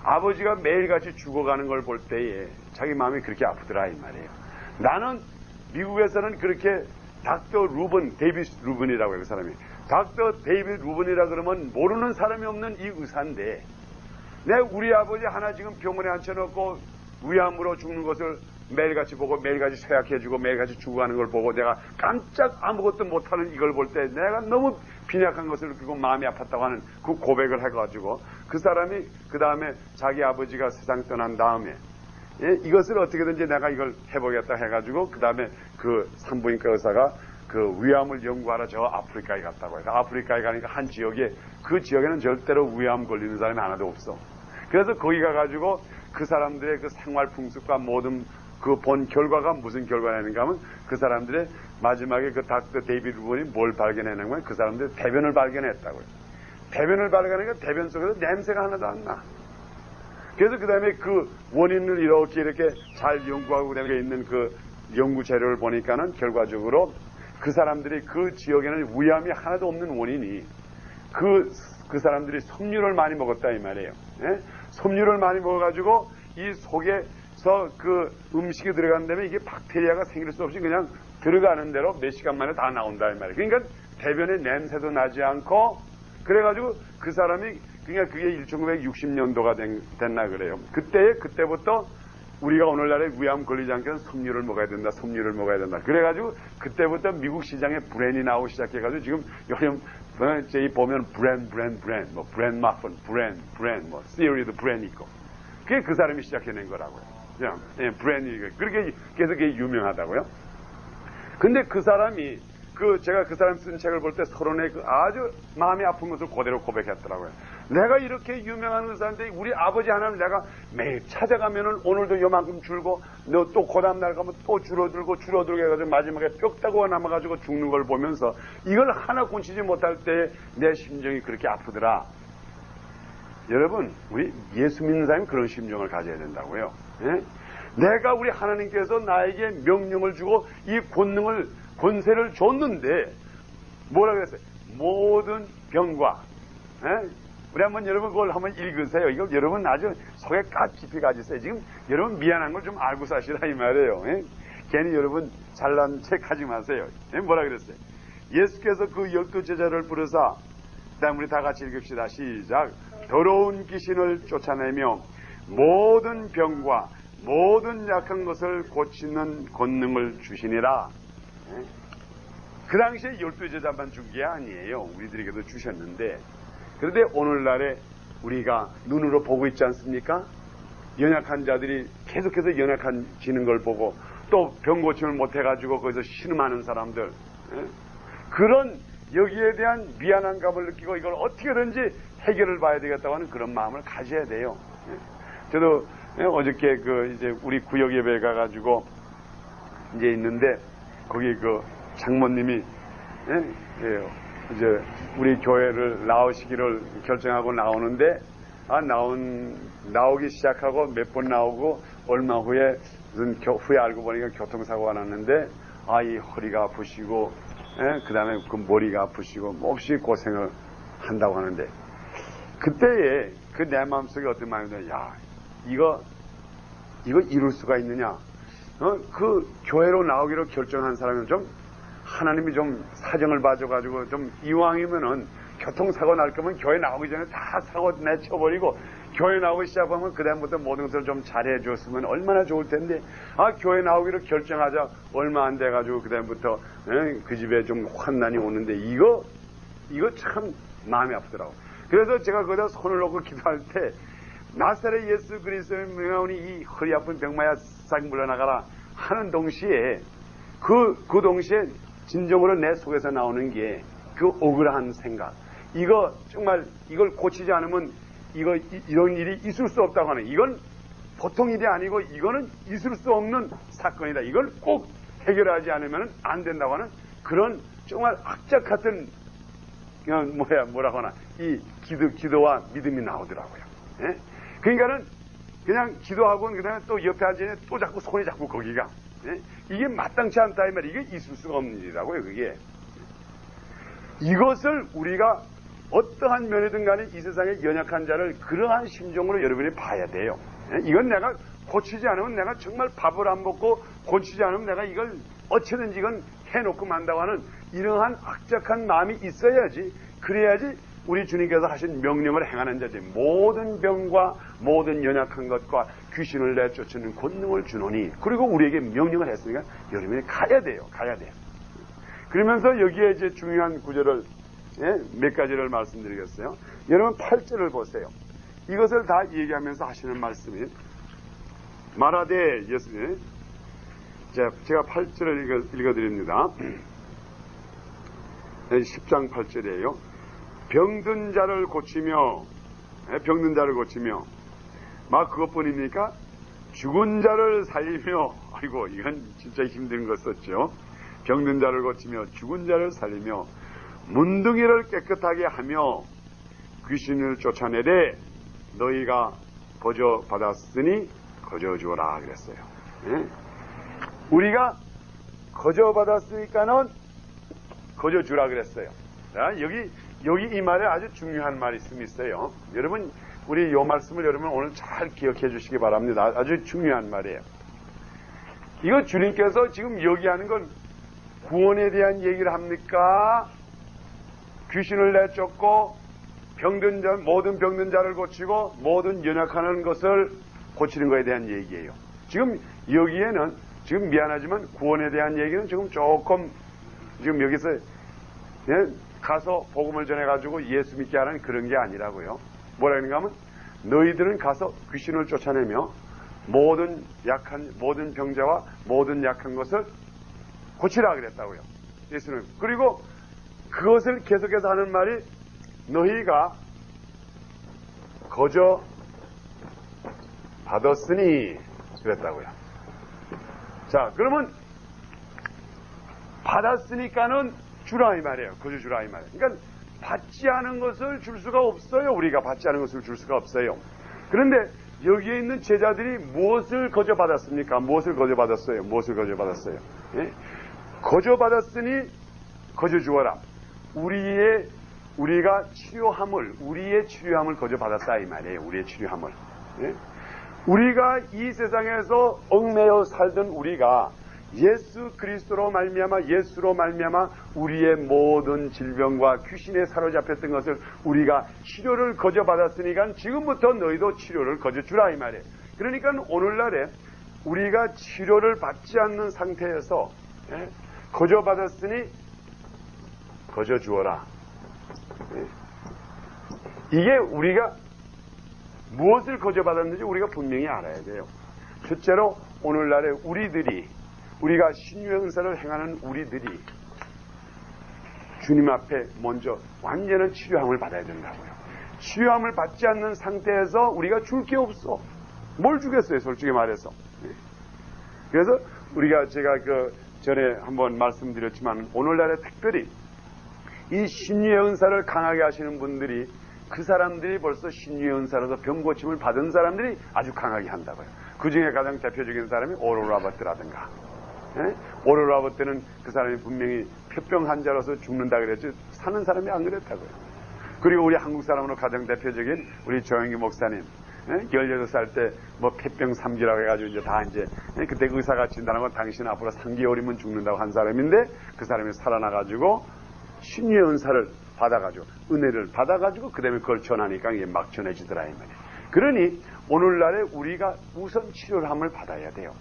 아버지가 매일같이 죽어가는 걸 볼 때에 자기 마음이 그렇게 아프더라 이 말이에요. 나는 미국에서는 그렇게 닥터 루번, 데이비드 루번이라고 해요. 그 사람이 닥터 데이비드 루번이라 그러면 모르는 사람이 없는 이 의사인데, 우리 아버지 하나 지금 병원에 앉혀놓고 위암으로 죽는 것을 매일같이 보고 매일같이 쇠약해지고 매일같이 죽어가는 걸 보고 내가 깜짝 아무것도 못하는 이걸 볼 때 내가 너무 빈약한 것을 느끼고 마음이 아팠다고 하는 그 고백을 해가지고, 그 사람이 그 다음에 자기 아버지가 세상 떠난 다음에 이것을 어떻게든지 내가 이걸 해보겠다 해가지고, 그 다음에 산부인과 의사가 위암을 연구하러 저 아프리카에 갔다고 해서, 아프리카에 가니까 한 지역에, 그 지역에는 절대로 위암 걸리는 사람이 하나도 없어. 그래서 거기 가가지고 그 사람들의 생활 풍습과 모든 본 결과가 무슨 결과라는가 하면, 그 사람들의 마지막에 닥터 데이비드 루번이 뭘 발견해낸 거예요? 그 사람들의 대변을 발견했다고요. 대변을 발견하니까 대변 속에서 냄새가 하나도 안 나. 그래서 그 다음에 원인을 이렇게 잘 연구하고 그다음에 있는 연구 자료를 보니까는 결과적으로 그 사람들이 그 지역에는 위암이 하나도 없는 원인이 그 사람들이 섬유를 많이 먹었다 이 말이에요. 예? 섬유를 많이 먹어가지고 이 속에서 음식이 들어간 다음에 이게 박테리아가 생길 수 없이 그냥 들어가는 대로 몇 시간 만에 다 나온다 이 말이에요. 그러니까 대변에 냄새도 나지 않고 그래가지고 그 사람이 그러니까 그게 1960년도가 됐나 그래요. 그때부터 우리가 오늘날에 위암 걸리지 않게 섬유를 먹어야 된다. 섬유를 먹어야 된다. 그래가지고 그때부터 미국 시장에 브랜이 나오기 시작해가지고 지금 요즘 저희 보면 브랜 뭐 브랜 마픈 브랜 뭐 시리도 브랜 있고 그게 그 사람이 시작해낸 거라고요. 그냥 브랜이 그렇게 계속 그게 유명하다고요. 근데 그 사람이 제가 그 사람 쓴 책을 볼 때 서론에 아주 마음이 아픈 것을 그대로 고백했더라고요. 내가 이렇게 유명한 의사인데 우리 아버지 하나는 내가 매일 찾아가면은 오늘도 요만큼 줄고 너 또 고다음 날 가면 또 줄어들고 해가지고 마지막에 뼈다구가 남아가지고 죽는 걸 보면서 이걸 하나 고치지 못할 때 내 심정이 그렇게 아프더라. 여러분, 우리 예수 믿는 사람이 그런 심정을 가져야 된다고요. 예? 내가 우리 하나님께서 나에게 명령을 주고 이 권세를 줬는데 뭐라 그랬어요? 모든 병과 우리 한번 여러분 그걸 한번 읽으세요. 이거 여러분 아주 속에 깊이 가지세요. 지금 여러분 미안한 걸 좀 알고 사시라 이 말이에요. 괜히 여러분 잘난 척 하지 마세요. 뭐라 그랬어요? 예수께서 그 12 제자를 부르사 그다음 우리 다 같이 읽읍시다. 시작. 더러운 귀신을 쫓아내며 모든 병과 모든 약한 것을 고치는 권능을 주시니라. 그 당시에 12제자만 준 게 아니에요. 우리들에게도 주셨는데 그런데 오늘날에 우리가 눈으로 보고 있지 않습니까? 연약한 자들이 계속해서 연약해지는 걸 보고 또 병 고침을 못해가지고 거기서 신음하는 사람들 그런 여기에 대한 미안한 감을 느끼고 이걸 어떻게든지 해결을 봐야 되겠다고 하는 그런 마음을 가져야 돼요. 저도 어저께 이제 우리 구역 예배에 가가지고 이제 있는데 거기 장모님이 이제 우리 교회를 나오시기를 결정하고 나오는데 나오기 시작하고 몇 번 나오고 얼마 후에 후에 알고 보니까 교통사고가 났는데 이 허리가 아프시고 그 다음에 그 머리가 아프시고 몹시 고생을 한다고 하는데 그때에 내 마음속에 어떤 마음이 드냐 이거 이룰 수가 있느냐 그 교회로 나오기로 결정한 사람은 좀 하나님이 좀 사정을 봐줘가지고 좀 이왕이면은 교통사고 날 거면 교회 나오기 전에 다 사고 내쳐버리고 교회 나오기 시작하면 그다음부터 모든 것을 좀 잘해줬으면 얼마나 좋을 텐데 교회 나오기로 결정하자 얼마 안 돼가지고 그다음부터 그 집에 좀 환난이 오는데 이거 참 마음이 아프더라고. 그래서 제가 거기다 손을 놓고 기도할 때 나사렛 예수 그리스도의 명하오니 이 허리 아픈 병마야 싹 물러나가라 하는 동시에 그 동시에 진정으로 내 속에서 나오는 게 그 억울한 생각. 이거 정말 이걸 고치지 않으면 이런 일이 있을 수 없다고 하는 이건 보통 일이 아니고 이거는 있을 수 없는 사건이다. 이걸 꼭 해결하지 않으면 안 된다고 하는 그런 정말 악착 같은 뭐라고 하나 이 기도와 믿음이 나오더라고요. 예? 그러니까는 그냥 기도하고 그다음에 또 옆에 앉으니 또 자꾸 손이 자꾸 거기가 이게 마땅치 않다 이 말이 이게 있을 수가 없는 일이라고요. 그게 이것을 우리가 어떠한 면이든 간에 이 세상의 연약한 자를 그러한 심정으로 여러분이 봐야 돼요. 이건 내가 고치지 않으면 내가 정말 밥을 안 먹고 고치지 않으면 내가 이걸 어찌든지 이건 해놓고 만다고 하는 이러한 악착한 마음이 있어야지 그래야지 우리 주님께서 하신 명령을 행하는 자지 모든 병과 모든 연약한 것과 귀신을 내쫓는 권능을 주노니 그리고 우리에게 명령을 했으니까 여러분이 가야 돼요. 그러면서 여기에 이제 중요한 구절을 몇 가지를 말씀드리겠어요. 여러분 8절을 보세요. 이것을 다 얘기하면서 하시는 말씀이 말하되 예수님 제가 8절을 읽어드립니다. 10장 8절이에요. 병든 자를 고치며 막 그것뿐입니까? 죽은 자를 살리며 아이고 이건 진짜 힘든 거 썼죠. 병든 자를 고치며 죽은 자를 살리며 문둥이를 깨끗하게 하며 귀신을 쫓아내되 너희가 거저 받았으니 거저 주어라 그랬어요. 우리가 거저 받았으니까는 거저 주라 그랬어요. 여기 이 말에 아주 중요한 말씀이 있어요. 여러분 우리 이 말씀을 여러분 오늘 잘 기억해 주시기 바랍니다. 아주 중요한 말이에요. 이거 주님께서 지금 여기 하는 건 구원에 대한 얘기를 합니까? 귀신을 내쫓고 병든 자, 모든 병든 자를 고치고 모든 연약하는 것을 고치는 것에 대한 얘기예요. 지금 여기에는 지금 미안하지만 구원에 대한 얘기는 지금 조금 지금 여기서 가서 복음을 전해가지고 예수 믿게 하는 그런 게 아니라고요. 뭐라 그러는가 하면 너희들은 가서 귀신을 쫓아내며 모든 병자와 모든 약한 것을 고치라 그랬다고요. 예수는. 그리고 그것을 계속해서 하는 말이 너희가 거저 받았으니 그랬다고요. 자, 그러면 받았으니까는 주라 이 말이에요. 거저 주라 이 말이에요. 그러니까 받지 않은 것을 줄 수가 없어요. 우리가 받지 않은 것을 줄 수가 없어요. 그런데 여기에 있는 제자들이 무엇을 거저 받았습니까? 무엇을 거저 받았어요? 무엇을 거저 받았어요? 예? 거저 받았으니 거저 주어라. 우리가 우리의 치료함을 거저 받았다 이 말이에요. 우리의 치료함을. 예? 우리가 이 세상에서 얽매여 살던 우리가 예수 그리스도로 말미암아 예수로 말미암아 우리의 모든 질병과 귀신에 사로잡혔던 것을 우리가 치료를 거저 받았으니까 지금부터 너희도 치료를 거저 주라 이 말이에요. 그러니까 오늘날에 우리가 치료를 받지 않는 상태에서 거저 받았으니 거저 주어라. 이게 우리가 무엇을 거저 받았는지 우리가 분명히 알아야 돼요. 첫째로 오늘날에 우리가 신유의 은사를 행하는 우리들이 주님 앞에 먼저 완전한 치료함을 받아야 된다고요. 치료함을 받지 않는 상태에서 우리가 줄 게 없어. 뭘 주겠어요, 솔직히 말해서. 그래서 제가 전에 한번 말씀드렸지만 오늘날에 특별히 이 신유의 은사를 강하게 하시는 분들이 그 사람들이 벌써 신유의 은사로서 병고침을 받은 사람들이 아주 강하게 한다고요. 그 중에 가장 대표적인 사람이 오럴 로버트라든가. 오럴 로버트는 그 사람이 분명히 폐병 환자로서 죽는다 그랬죠. 사는 사람이 안 그랬다고요. 그리고 우리 한국 사람으로 가장 대표적인 우리 조영기 목사님. 16살 때 폐병 3기라고 해가지고 그때 의사가 진단하고 당신 앞으로 3개월이면 죽는다고 한 사람인데 그 사람이 살아나가지고 신유의 은사를 받아가지고 은혜를 받아가지고 그 다음에 그걸 전하니까 이게 막 전해지더라 이 말이에요. 그러니 오늘날에 우리가 우선 치료함을 받아야 돼요.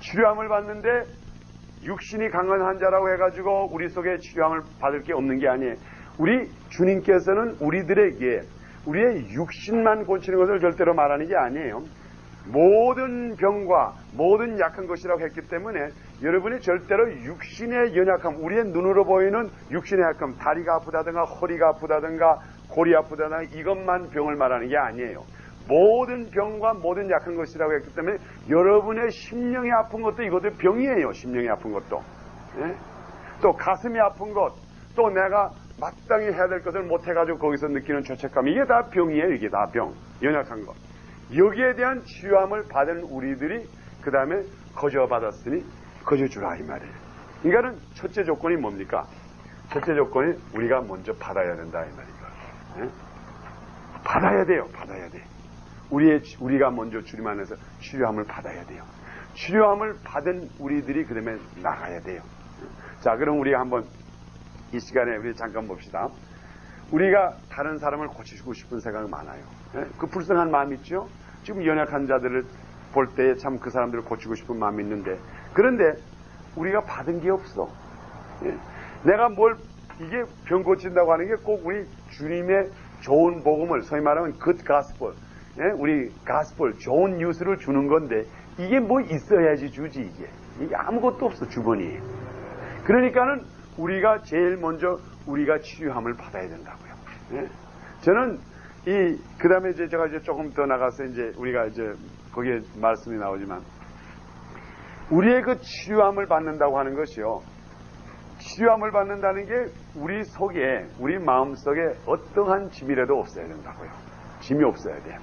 치료함을 받는데 육신이 강한 환자라고 해가지고 우리 속에 치료함을 받을 게 없는 게 아니에요. 우리 주님께서는 우리들에게 우리의 육신만 고치는 것을 절대로 말하는 게 아니에요. 모든 병과 모든 약한 것이라고 했기 때문에 여러분이 절대로 육신의 연약함, 우리의 눈으로 보이는 육신의 약함, 다리가 아프다든가 허리가 아프다든가 골이 아프다든가 이것만 병을 말하는 게 아니에요. 모든 병과 모든 약한 것이라고 했기 때문에 여러분의 심령이 아픈 것도 이것도 병이에요. 심령이 아픈 것도. 또 가슴이 아픈 것, 또 내가 마땅히 해야 될 것을 못해가지고 거기서 느끼는 죄책감, 이게 다 병이에요. 이게 다 병, 연약한 것. 여기에 대한 치유함을 받은 우리들이 그 다음에 거저 받았으니 거저 주라 이 말이에요. 그러니까는 첫째 조건이 뭡니까? 첫째 조건이 우리가 먼저 받아야 된다 이 말이에요. 받아야 돼요. 받아야 돼. 우리가 먼저 주님 안에서 치료함을 받아야 돼요. 치료함을 받은 우리들이 그 다음에 나가야 돼요. 자, 그럼 우리가 한번 이 시간에 우리 잠깐 봅시다. 우리가 다른 사람을 고치고 싶은 생각이 많아요. 그 불쌍한 마음 있죠? 지금 연약한 자들을 볼 때 참 그 사람들을 고치고 싶은 마음이 있는데, 그런데 우리가 받은 게 없어. 내가 이게 병 고친다고 하는 게 꼭 우리 주님의 좋은 복음을, 소위 말하면 good gospel, 우리 gospel, 좋은 뉴스를 주는 건데, 이게 있어야지 주지, 이게 아무것도 없어, 주번이. 그러니까는 우리가 제일 먼저 우리가 치유함을 받아야 된다고요. 저는 그 다음에 제가 조금 더 나가서 우리가 거기에 말씀이 나오지만, 우리의 그 치유함을 받는다고 하는 것이요. 치유함을 받는다는 게 우리 속에, 우리 마음 속에 어떠한 짐이라도 없어야 된다고요. 짐이 없어야 돼요.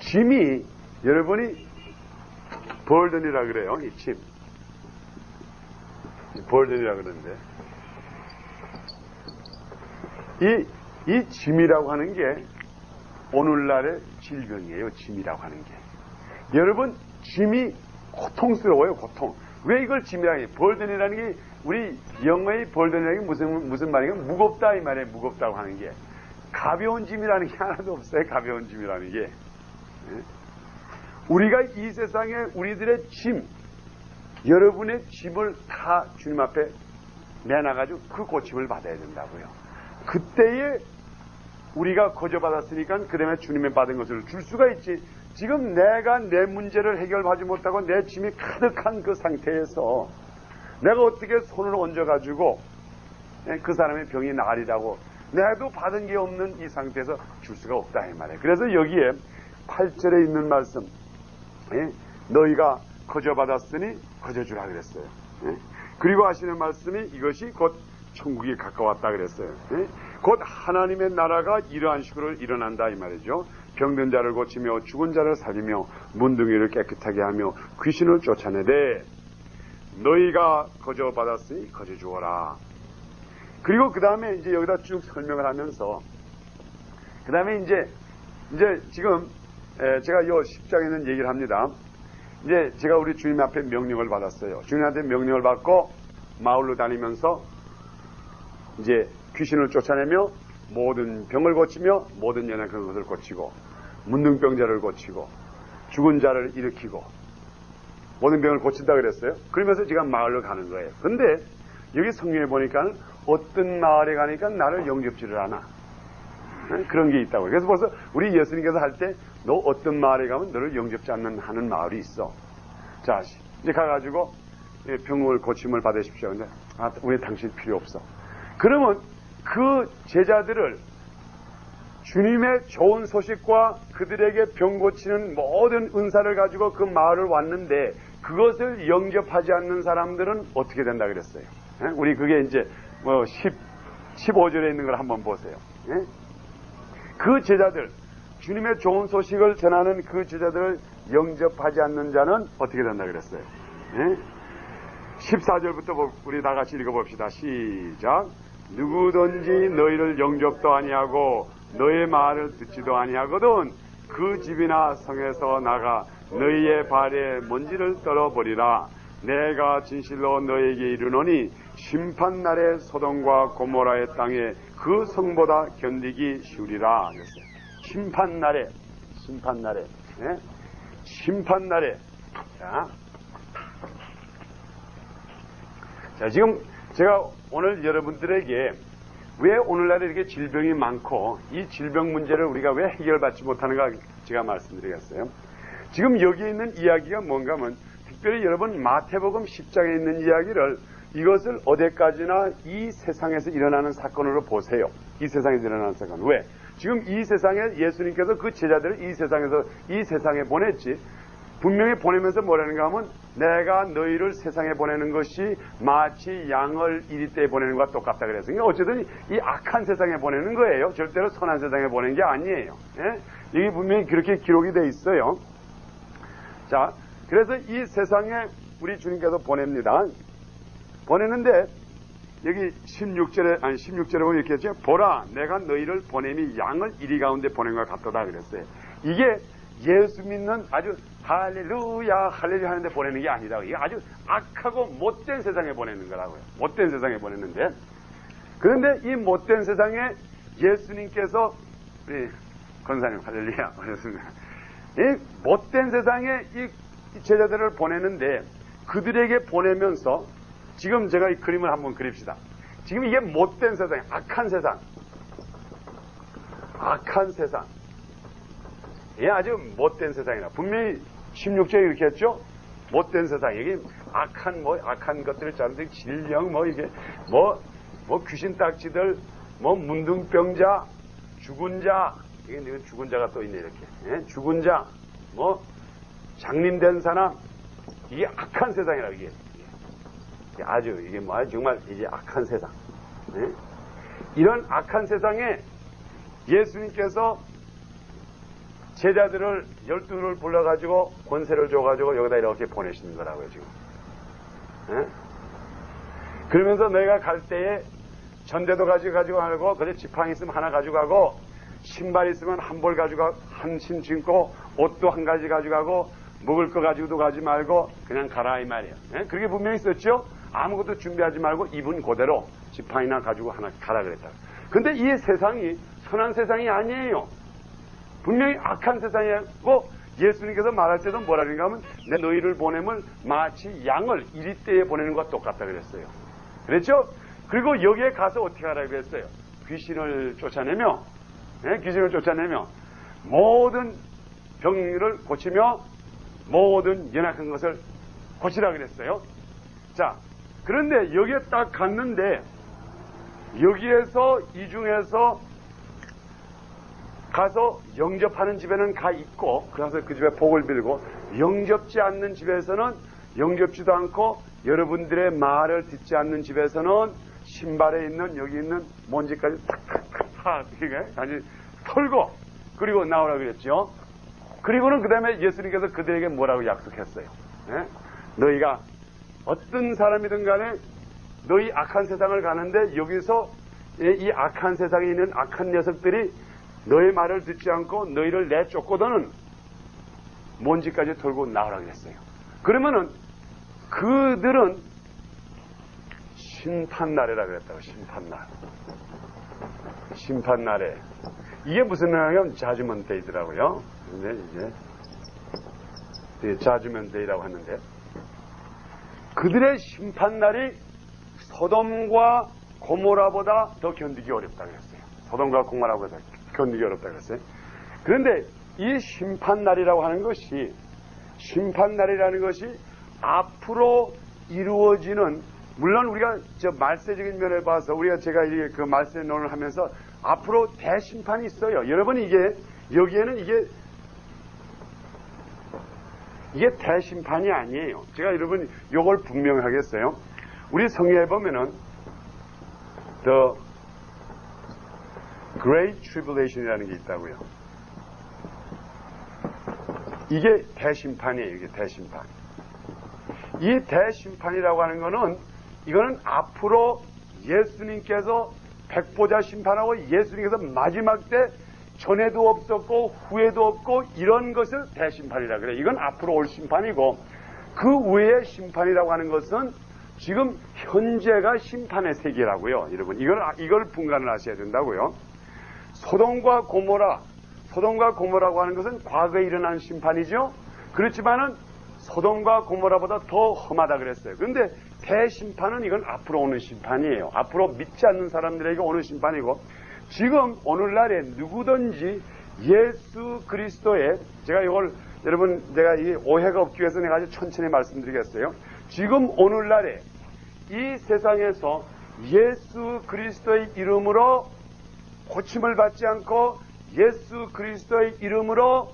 짐이, 여러분이 벌든이라 그래요. 이 짐. 벌든이라 그러는데, 이 짐이라고 하는 게 오늘날의 질병이에요. 짐이라고 하는 게. 여러분, 짐이 고통스러워요. 고통. 왜 이걸 짐이라고 해요? 벌든이라는 게, 우리 영어의 벌든이라는 게 무슨 말이에요? 무겁다 이 말이에요. 무겁다고 하는 게. 가벼운 짐이라는 게 하나도 없어요. 가벼운 짐이라는 게. 우리가 이 세상에 우리들의 짐, 여러분의 짐을 다 주님 앞에 내놔가지고 그 고침을 받아야 된다고요. 그때에 우리가 거저받았으니까 그 다음에 주님의 받은 것을 줄 수가 있지. 지금 내가 내 문제를 해결하지 못하고 내 짐이 가득한 그 상태에서 내가 어떻게 손을 얹어가지고 그 사람의 병이 나으리라고 내도 받은 게 없는 이 상태에서 줄 수가 없다 이 말이에요. 그래서 여기에 8절에 있는 말씀, 너희가 거저받았으니 거저주라 그랬어요. 그리고 하시는 말씀이 이것이 곧 천국이 가까웠다 그랬어요. 곧 하나님의 나라가 이러한 식으로 일어난다 이 말이죠. 병든 자를 고치며 죽은 자를 살리며 문둥이를 깨끗하게 하며 귀신을 쫓아내되 너희가 거저받았으니 거저주어라. 그리고 그 다음에 이제 여기다 쭉 설명을 하면서 그 다음에 이제 지금 제가 요 10장에는 얘기를 합니다. 이제 제가 우리 주님 앞에 명령을 받았어요. 주님한테 명령을 받고 마을로 다니면서 이제 귀신을 쫓아내며 모든 병을 고치며 모든 연약한 것을 고치고 문둥병자를 고치고 죽은 자를 일으키고 모든 병을 고친다 그랬어요. 그러면서 제가 마을로 가는 거예요. 근데 여기 성경에 보니까 어떤 마을에 가니까 나를 영접지를 않아. 그런 게 있다고. 그래서 벌써 우리 예수님께서 할 때 너 어떤 마을에 가면 너를 영접지 않는 하는 마을이 있어. 자, 이제 가가지고 병을 고침을 받으십시오. 근데 우리 당신 필요 없어. 그러면 그 제자들을 주님의 좋은 소식과 그들에게 병 고치는 모든 은사를 가지고 그 마을을 왔는데 그것을 영접하지 않는 사람들은 어떻게 된다 그랬어요? 우리 그게 이제 15절에 있는 걸 한번 보세요. 그 제자들, 주님의 좋은 소식을 전하는 그 제자들을 영접하지 않는 자는 어떻게 된다 그랬어요? 14절부터 우리 다 같이 읽어봅시다. 시작. 누구든지 너희를 영접도 아니하고 너의 말을 듣지도 아니하거든 그 집이나 성에서 나가 너희의 발에 먼지를 떨어버리라. 내가 진실로 너에게 이르노니 심판날에 소돔과 고모라의 땅에 그 성보다 견디기 쉬우리라. 심판날에 심판날에 자, 지금 제가 오늘 여러분들에게 왜 오늘날에 이렇게 질병이 많고 이 질병 문제를 우리가 왜 해결받지 못하는가 제가 말씀드리겠어요. 지금 여기에 있는 이야기가 뭔가 하면 특별히 여러분 마태복음 10장에 있는 이야기를 이것을 어디까지나 이 세상에서 일어나는 사건으로 보세요. 이 세상에서 일어나는 사건. 왜? 지금 이 세상에 예수님께서 그 제자들을 이 세상에 보냈지. 분명히 보내면서 뭐라는가 하면 내가 너희를 세상에 보내는 것이 마치 양을 이리 때에 보내는 것과 똑같다 그랬어요. 그러니까 어쨌든 이 악한 세상에 보내는 거예요. 절대로 선한 세상에 보내는 게 아니에요. 이게 분명히 그렇게 기록이 돼 있어요. 자, 그래서 이 세상에 우리 주님께서 보냅니다. 보내는데 여기 16절에 보면 이렇게 했죠. 보라, 내가 너희를 보냄이 양을 이리 가운데 보낸 것 같도다 그랬어요. 이게 예수 믿는 아주 할렐루야 하는데 보내는 게 아니라 이게 아주 악하고 못된 세상에 보내는 거라고요. 못된 세상에 보냈는데 그런데 이 못된 세상에 예수님께서 우리 권사님 할렐루야 하셨습니다. 이 못된 세상에 이 제자들을 보내는데 그들에게 보내면서 지금 제가 이 그림을 한번 그립시다. 지금 이게 못된 세상, 악한 세상. 예, 아주 못된 세상이라. 분명히 16절에 이렇게 했죠? 못된 세상. 이게 악한 것들을 자는데 질병, 이게, 귀신 딱지들, 문둥병자, 죽은 자, 이게 죽은 자가 또 있네, 이렇게. 예? 죽은 자, 장님된 사람, 이게 악한 세상이라, 이게. 아주, 이게 정말 이제 악한 세상. 예? 이런 악한 세상에 예수님께서 제자들을 12를 불러가지고 권세를 줘가지고 여기다 이렇게 보내시는 거라고요, 지금. 예? 그러면서 너희가 갈 때에 전대도 가지고 가고, 그래 지팡이 있으면 하나 가져가고, 신발 있으면 한 벌 가지고 한 신 신고, 옷도 한 가지 가져가고, 먹을 거 가지고도 가지 말고, 그냥 가라, 이 말이에요. 예? 그렇게 분명히 썼죠? 아무것도 준비하지 말고 입은 그대로 지팡이나 가지고 하나 가라 그랬다. 근데 이 세상이 선한 세상이 아니에요. 분명히 악한 세상이고, 예수님께서 말할 때도 뭐라 그런가 하면 내 너희를 보냄을 마치 양을 이리떼에 보내는 것과 똑같다 그랬어요. 그랬죠? 그리고 여기에 가서 어떻게 하라 그랬어요? 귀신을 쫓아내며, 귀신을 쫓아내며 모든 병을 고치며 모든 연약한 것을 고치라 그랬어요. 자, 그런데 여기에 딱 갔는데 여기에서 이 중에서 가서 영접하는 집에는 가 있고, 그래서 그 집에 복을 빌고, 영접지 않는 집에서는 영접지도 않고 여러분들의 말을 듣지 않는 집에서는 신발에 있는 여기 있는 먼지까지 탁탁탁 아주 털고 그리고 나오라 그랬죠. 그리고는 그 다음에 예수님께서 그들에게 뭐라고 약속했어요? 너희가 어떤 사람이든 간에 너희 악한 세상을 가는데 여기서 이 악한 세상에 있는 악한 녀석들이 너의 말을 듣지 않고 너희를 내쫓거든은 먼지까지 털고 나오라 그랬어요. 그러면은 그들은 심판날이라 그랬다고. 심판날. 심판날에 이게 무슨 말이냐면 자주먼 데이더라고요. 근데 이제 자주먼 데이라고 하는데 그들의 심판날이 소돔과 고모라보다 더 견디기 어렵다 그랬어요. 소돔과 고모라보다 견디기 어렵다 그랬어요. 그런데 이 심판날이라고 하는 것이, 심판날이라는 것이 앞으로 이루어지는, 물론 우리가 저 말세적인 면을 봐서 제가 그 말세론을 하면서 앞으로 대심판이 있어요. 여러분 여기에는 이게 대심판이 아니에요. 제가 여러분 요걸 분명히 하겠어요. 우리 성경에 보면은 The Great Tribulation이라는 게 있다고요. 이게 대심판이에요. 이게 대심판. 이 대심판이라고 하는 거는 이거는 앞으로 예수님께서 백보자 심판하고 예수님께서 마지막 때 전에도 없었고 후에도 없고 이런 것을 대심판이라 그래요. 이건 앞으로 올 심판이고, 그 외의 심판이라고 하는 것은 지금 현재가 심판의 세계라고요. 여러분 이걸 분간을 하셔야 된다고요. 소돔과 고모라고 하는 것은 과거에 일어난 심판이죠. 그렇지만은 소돔과 고모라보다 더 험하다 그랬어요. 그런데 대심판은 이건 앞으로 오는 심판이에요. 앞으로 믿지 않는 사람들에게 오는 심판이고, 지금 오늘날에 누구든지 예수 그리스도의, 제가 이걸 여러분 제가 이 오해가 없기 위해서 내가 아주 천천히 말씀드리겠어요. 지금 오늘날에 이 세상에서 예수 그리스도의 이름으로 고침을 받지 않고 예수 그리스도의 이름으로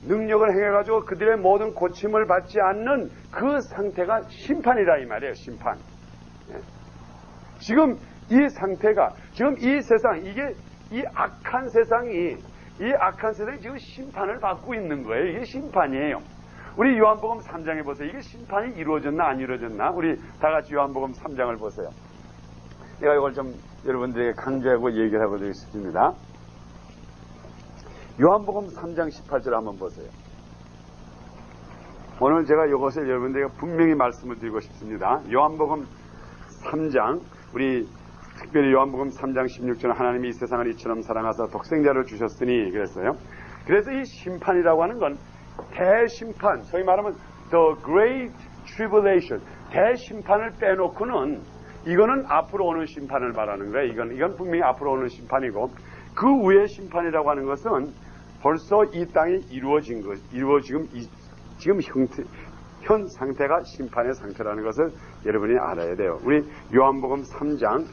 능력을 행해가지고 그들의 모든 고침을 받지 않는 그 상태가 심판이라 이 말이에요. 심판. 지금 이 상태가, 지금 이 세상, 이 악한 세상이 지금 심판을 받고 있는 거예요. 이게 심판이에요. 우리 요한복음 3장에 보세요. 이게 심판이 이루어졌나 안 이루어졌나? 우리 다 같이 요한복음 3장을 보세요. 제가 이걸 좀 여러분들에게 강조하고 얘기를 하고 있습니다. 요한복음 3장 18절 한번 보세요. 오늘 제가 이것을 여러분들에게 분명히 말씀을 드리고 싶습니다. 요한복음 3장, 우리 특별히 요한복음 3장 16절, 하나님이 이 세상을 이처럼 사랑하사 독생자를 주셨으니 그랬어요. 그래서 이 심판이라고 하는 건 대심판, 소위 말하면 The Great Tribulation, 대심판을 빼놓고는 이거는 앞으로 오는 심판을 말하는 거예요. 이건 분명히 앞으로 오는 심판이고, 그 후의 심판이라고 하는 것은 벌써 이 땅이 이루어진 것, 지금 현 상태가 심판의 상태라는 것을 여러분이 알아야 돼요. 우리 요한복음 3장,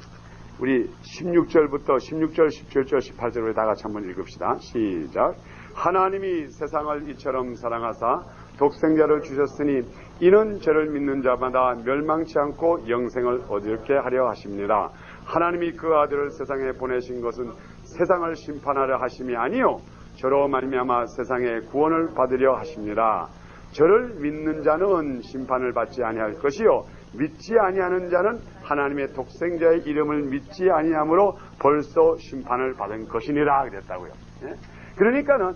우리 16절, 17절, 18절 우리 다 같이 한번 읽읍시다. 시작. 하나님이 세상을 이처럼 사랑하사 독생자를 주셨으니 이는 저를 믿는 자마다 멸망치 않고 영생을 얻게 하려 하십니다. 하나님이 그 아들을 세상에 보내신 것은 세상을 심판하려 하심이 아니요 저로 말미암아 세상의 구원을 받으려 하십니다. 저를 믿는 자는 심판을 받지 아니할 것이요 믿지 아니하는 자는 하나님의 독생자의 이름을 믿지 아니함으로 벌써 심판을 받은 것이니라 그랬다고요. 그러니까는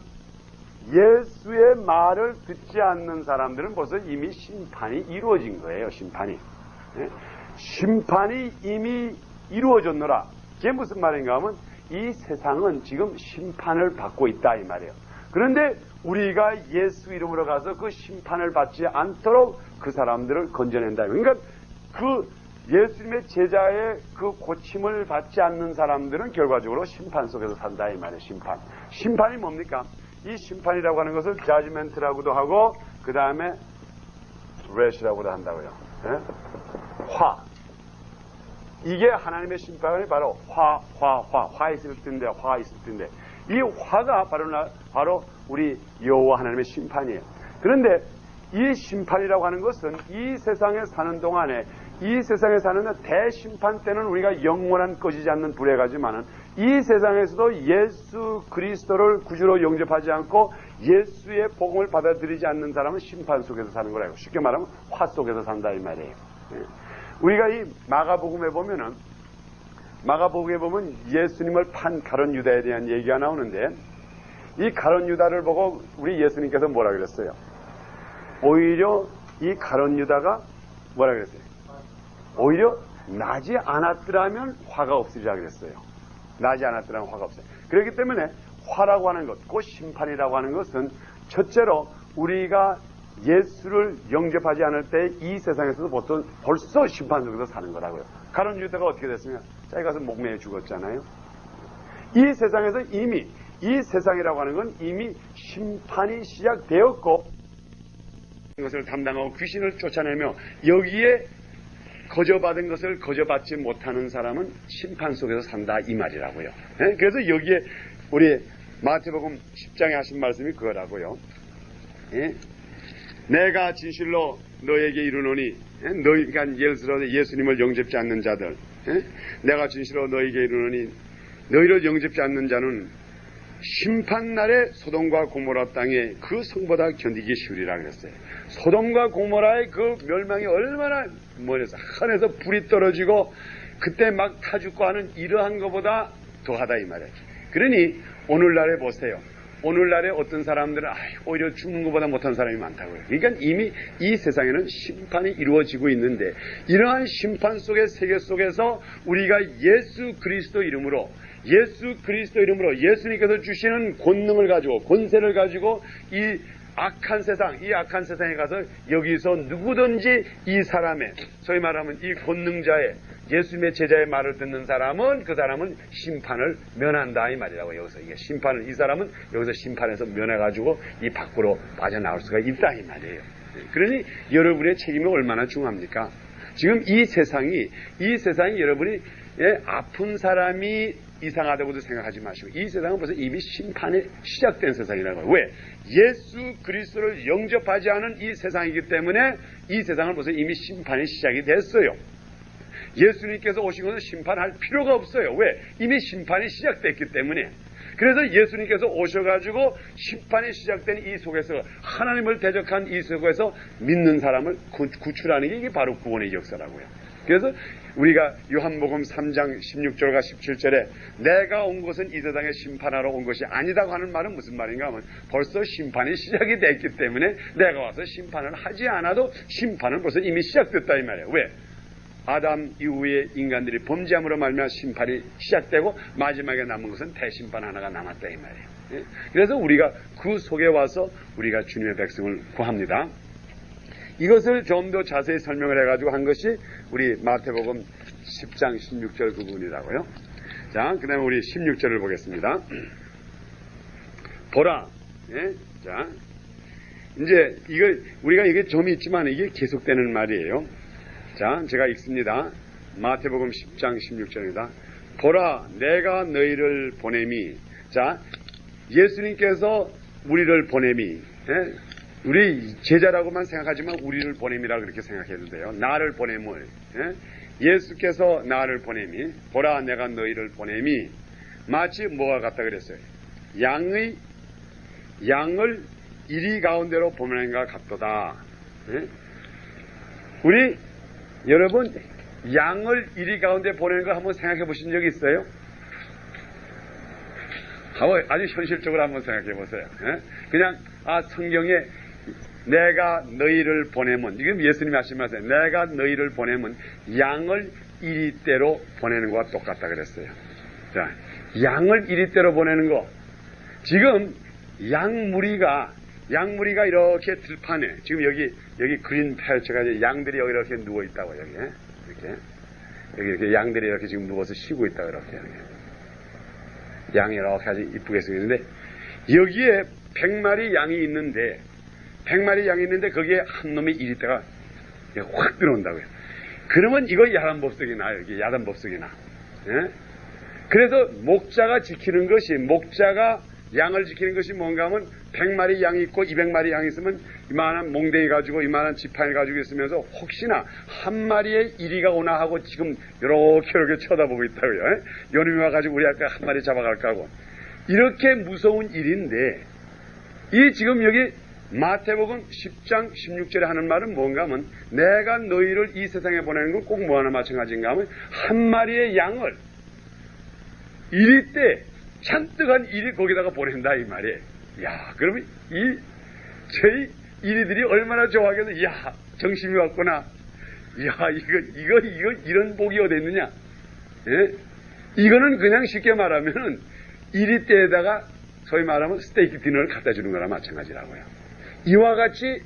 예수의 말을 듣지 않는 사람들은 벌써 이미 심판이 이루어진 거예요. 심판이 이미 이루어졌노라. 그게 무슨 말인가 하면 이 세상은 지금 심판을 받고 있다 이 말이에요. 그런데 우리가 예수 이름으로 가서 그 심판을 받지 않도록 그 사람들을 건져낸다. 그러니까 그 예수님의 제자의 그 고침을 받지 않는 사람들은 결과적으로 심판 속에서 산다 이 말이에요. 심판이 뭡니까? 이 심판이라고 하는 것을 자지멘트라고도 하고 그 다음에 레시라고도 한다고요. 예? 화. 이게 하나님의 심판이 바로 화 있을 텐데, 화가 있을 텐데, 이 화가 바로 우리 여호와 하나님의 심판이에요. 그런데 이 심판이라고 하는 것은 이 세상에 사는 동안에, 이 세상에 사는 대심판 때는 우리가 영원한 꺼지지 않는 불에 가지만은 이 세상에서도 예수 그리스도를 구주로 영접하지 않고 예수의 복음을 받아들이지 않는 사람은 심판 속에서 사는 거라고. 쉽게 말하면 화 속에서 산다 이 말이에요. 우리가 이 마가복음에 보면 예수님을 판 가룟 유다에 대한 얘기가 나오는데, 이 가룟 유다를 보고 우리 예수님께서 뭐라 그랬어요? 오히려 이 가룟 유다가 뭐라 그랬어요? 오히려 나지 않았더라면 화가 없으리라 그랬어요. 나지 않았더라면 화가 없어요. 그렇기 때문에 화라고 하는 것, 그 심판이라고 하는 것은 첫째로 우리가 예수를 영접하지 않을 때 이 세상에서도 벌써 심판 속에서 사는 거라고요. 가룟 유다가 어떻게 됐으면 자기 가서 목매에 죽었잖아요. 이 세상에서 이미, 이 세상이라고 하는 건 이미 심판이 시작되었고, 그것을 담당하고 귀신을 쫓아내며 여기에 거저받은 것을 거저받지 못하는 사람은 심판 속에서 산다 이 말이라고요. 그래서 여기에 우리 마태복음 10장에 하신 말씀이 그거라고요. 내가 진실로 너에게 이르노니, 그러니까 예를 들어 예수님을 영접지 않는 자들, 내가 진실로 너에게 이르노니 너희를 영접지 않는 자는 심판날에 소돔과 고모라 땅에 그 성보다 견디기 쉬우리라 그랬어요. 소돔과 고모라의 그 멸망이 얼마나 멀어서 하늘에서 불이 떨어지고 그때 막 타 죽고 하는 이러한 것보다 더하다 이 말이에요. 그러니 오늘날에 보세요. 오늘날에 어떤 사람들은 오히려 죽는 것보다 못한 사람이 많다고요. 그러니까 이미 이 세상에는 심판이 이루어지고 있는데, 이러한 심판 속의 세계 속에서 우리가 예수 그리스도 이름으로 예수님께서 주시는 권능을 가지고, 권세를 가지고 이 악한 세상에 가서 여기서 누구든지 이 사람의, 소위 말하면 이 권능자의, 예수님의 제자의 말을 듣는 사람은 그 사람은 심판을 면한다 이 말이라고. 여기서 이게 심판을, 이 사람은 여기서 심판에서 면해가지고 이 밖으로 빠져나올 수가 있다 이 말이에요. 그러니 여러분의 책임이 얼마나 중요합니까? 지금 이 세상이 여러분이 아픈 사람이 이상하다고도 생각하지 마시고, 이 세상은 벌써 이미 심판이 시작된 세상이라는 거예요. 왜? 예수 그리스도를 영접하지 않은 이 세상이기 때문에 이 세상은 벌써 이미 심판이 시작이 됐어요. 예수님께서 오신 것은 심판할 필요가 없어요. 왜? 이미 심판이 시작됐기 때문에. 그래서 예수님께서 오셔가지고 심판이 시작된 이 속에서, 하나님을 대적한 이 속에서 믿는 사람을 구출하는 게 이게 바로 구원의 역사라고요. 그래서 우리가 요한복음 3장 16절과 17절에 내가 온 것은 이 세상에 심판하러 온 것이 아니다고 하는 말은 무슨 말인가 하면, 벌써 심판이 시작이 됐기 때문에 내가 와서 심판을 하지 않아도 심판은 벌써 이미 시작됐다 이 말이에요. 왜? 아담 이후에 인간들이 범죄함으로 말미암아 심판이 시작되고 마지막에 남은 것은 대심판 하나가 남았다 이 말이에요. 그래서 우리가 그 속에 와서 우리가 주님의 백성을 구합니다. 이것을 좀 더 자세히 설명을 해가지고 한 것이 우리 마태복음 10장 16절 부분이라고요. 자, 그 다음에 우리 16절을 보겠습니다. 보라. 자, 이제 우리가 이게 점이 있지만 이게 계속되는 말이에요. 자, 제가 읽습니다. 마태복음 10장 16절입니다. 보라, 내가 너희를 보냄이. 자, 예수님께서 우리를 보냄이. 우리 제자라고만 생각하지만 우리를 보냄이라고 그렇게 생각해도 돼요. 나를 보냄을. 예수께서 나를 보냄이. 보라, 내가 너희를 보냄이. 마치 뭐가 같다 그랬어요? 양을 이리 가운데로 보내는 것 같도다. 우리 여러분, 양을 이리 가운데 보내는 거 한번 생각해 보신 적이 있어요? 아주 현실적으로 한번 생각해 보세요. 그냥 성경에 내가 너희를 보내면, 지금 예수님이 하신 말씀, 내가 너희를 보내면 양을 이리대로 보내는 것과 똑같다 그랬어요. 자, 양을 이리대로 보내는 거. 지금 양무리가 이렇게 들판에, 지금 여기 그린 펼쳐가지고 양들이 여기 이렇게 누워있다고, 이렇게 양들이 이렇게 지금 누워서 쉬고 있다고, 이렇게. 양이 이렇게 아주 이쁘게 생겼는데, 여기에 100마리 양이 있는데, 거기에 한 놈이 이리다가 확 들어온다고요. 그러면 이거 야단법석이 나요, 여기 야단법석이 나. 예? 그래서 목자가 양을 지키는 것이 뭔가 하면 100마리 양이 있고 200마리 양이 있으면 이만한 몽댕이 가지고 이만한 지팡이 가지고 있으면서 혹시나 한 마리의 이리가 오나 하고 지금 이렇게 쳐다보고 있다고요. 요놈이 와가지고 우리 아까 한 마리 잡아갈까 하고. 이렇게 무서운 일인데 이 지금 여기 마태복음 10장 16절에 하는 말은 뭔가 하면 내가 너희를 이 세상에 보내는 건 꼭 뭐하나 마찬가지인가 하면 한 마리의 양을 이리 때 잔뜩한 일이 거기다가 보낸다 이 말이에요. 야, 그러면 저희 이리들이 얼마나 좋아하겠어. 야, 정신이 왔구나. 야, 이거 이런 복이 어디 있느냐. 예? 이거는 그냥 쉽게 말하면은 이리 때에다가 소위 말하면 스테이크 디너를 갖다 주는 거나 마찬가지라고요. 이와 같이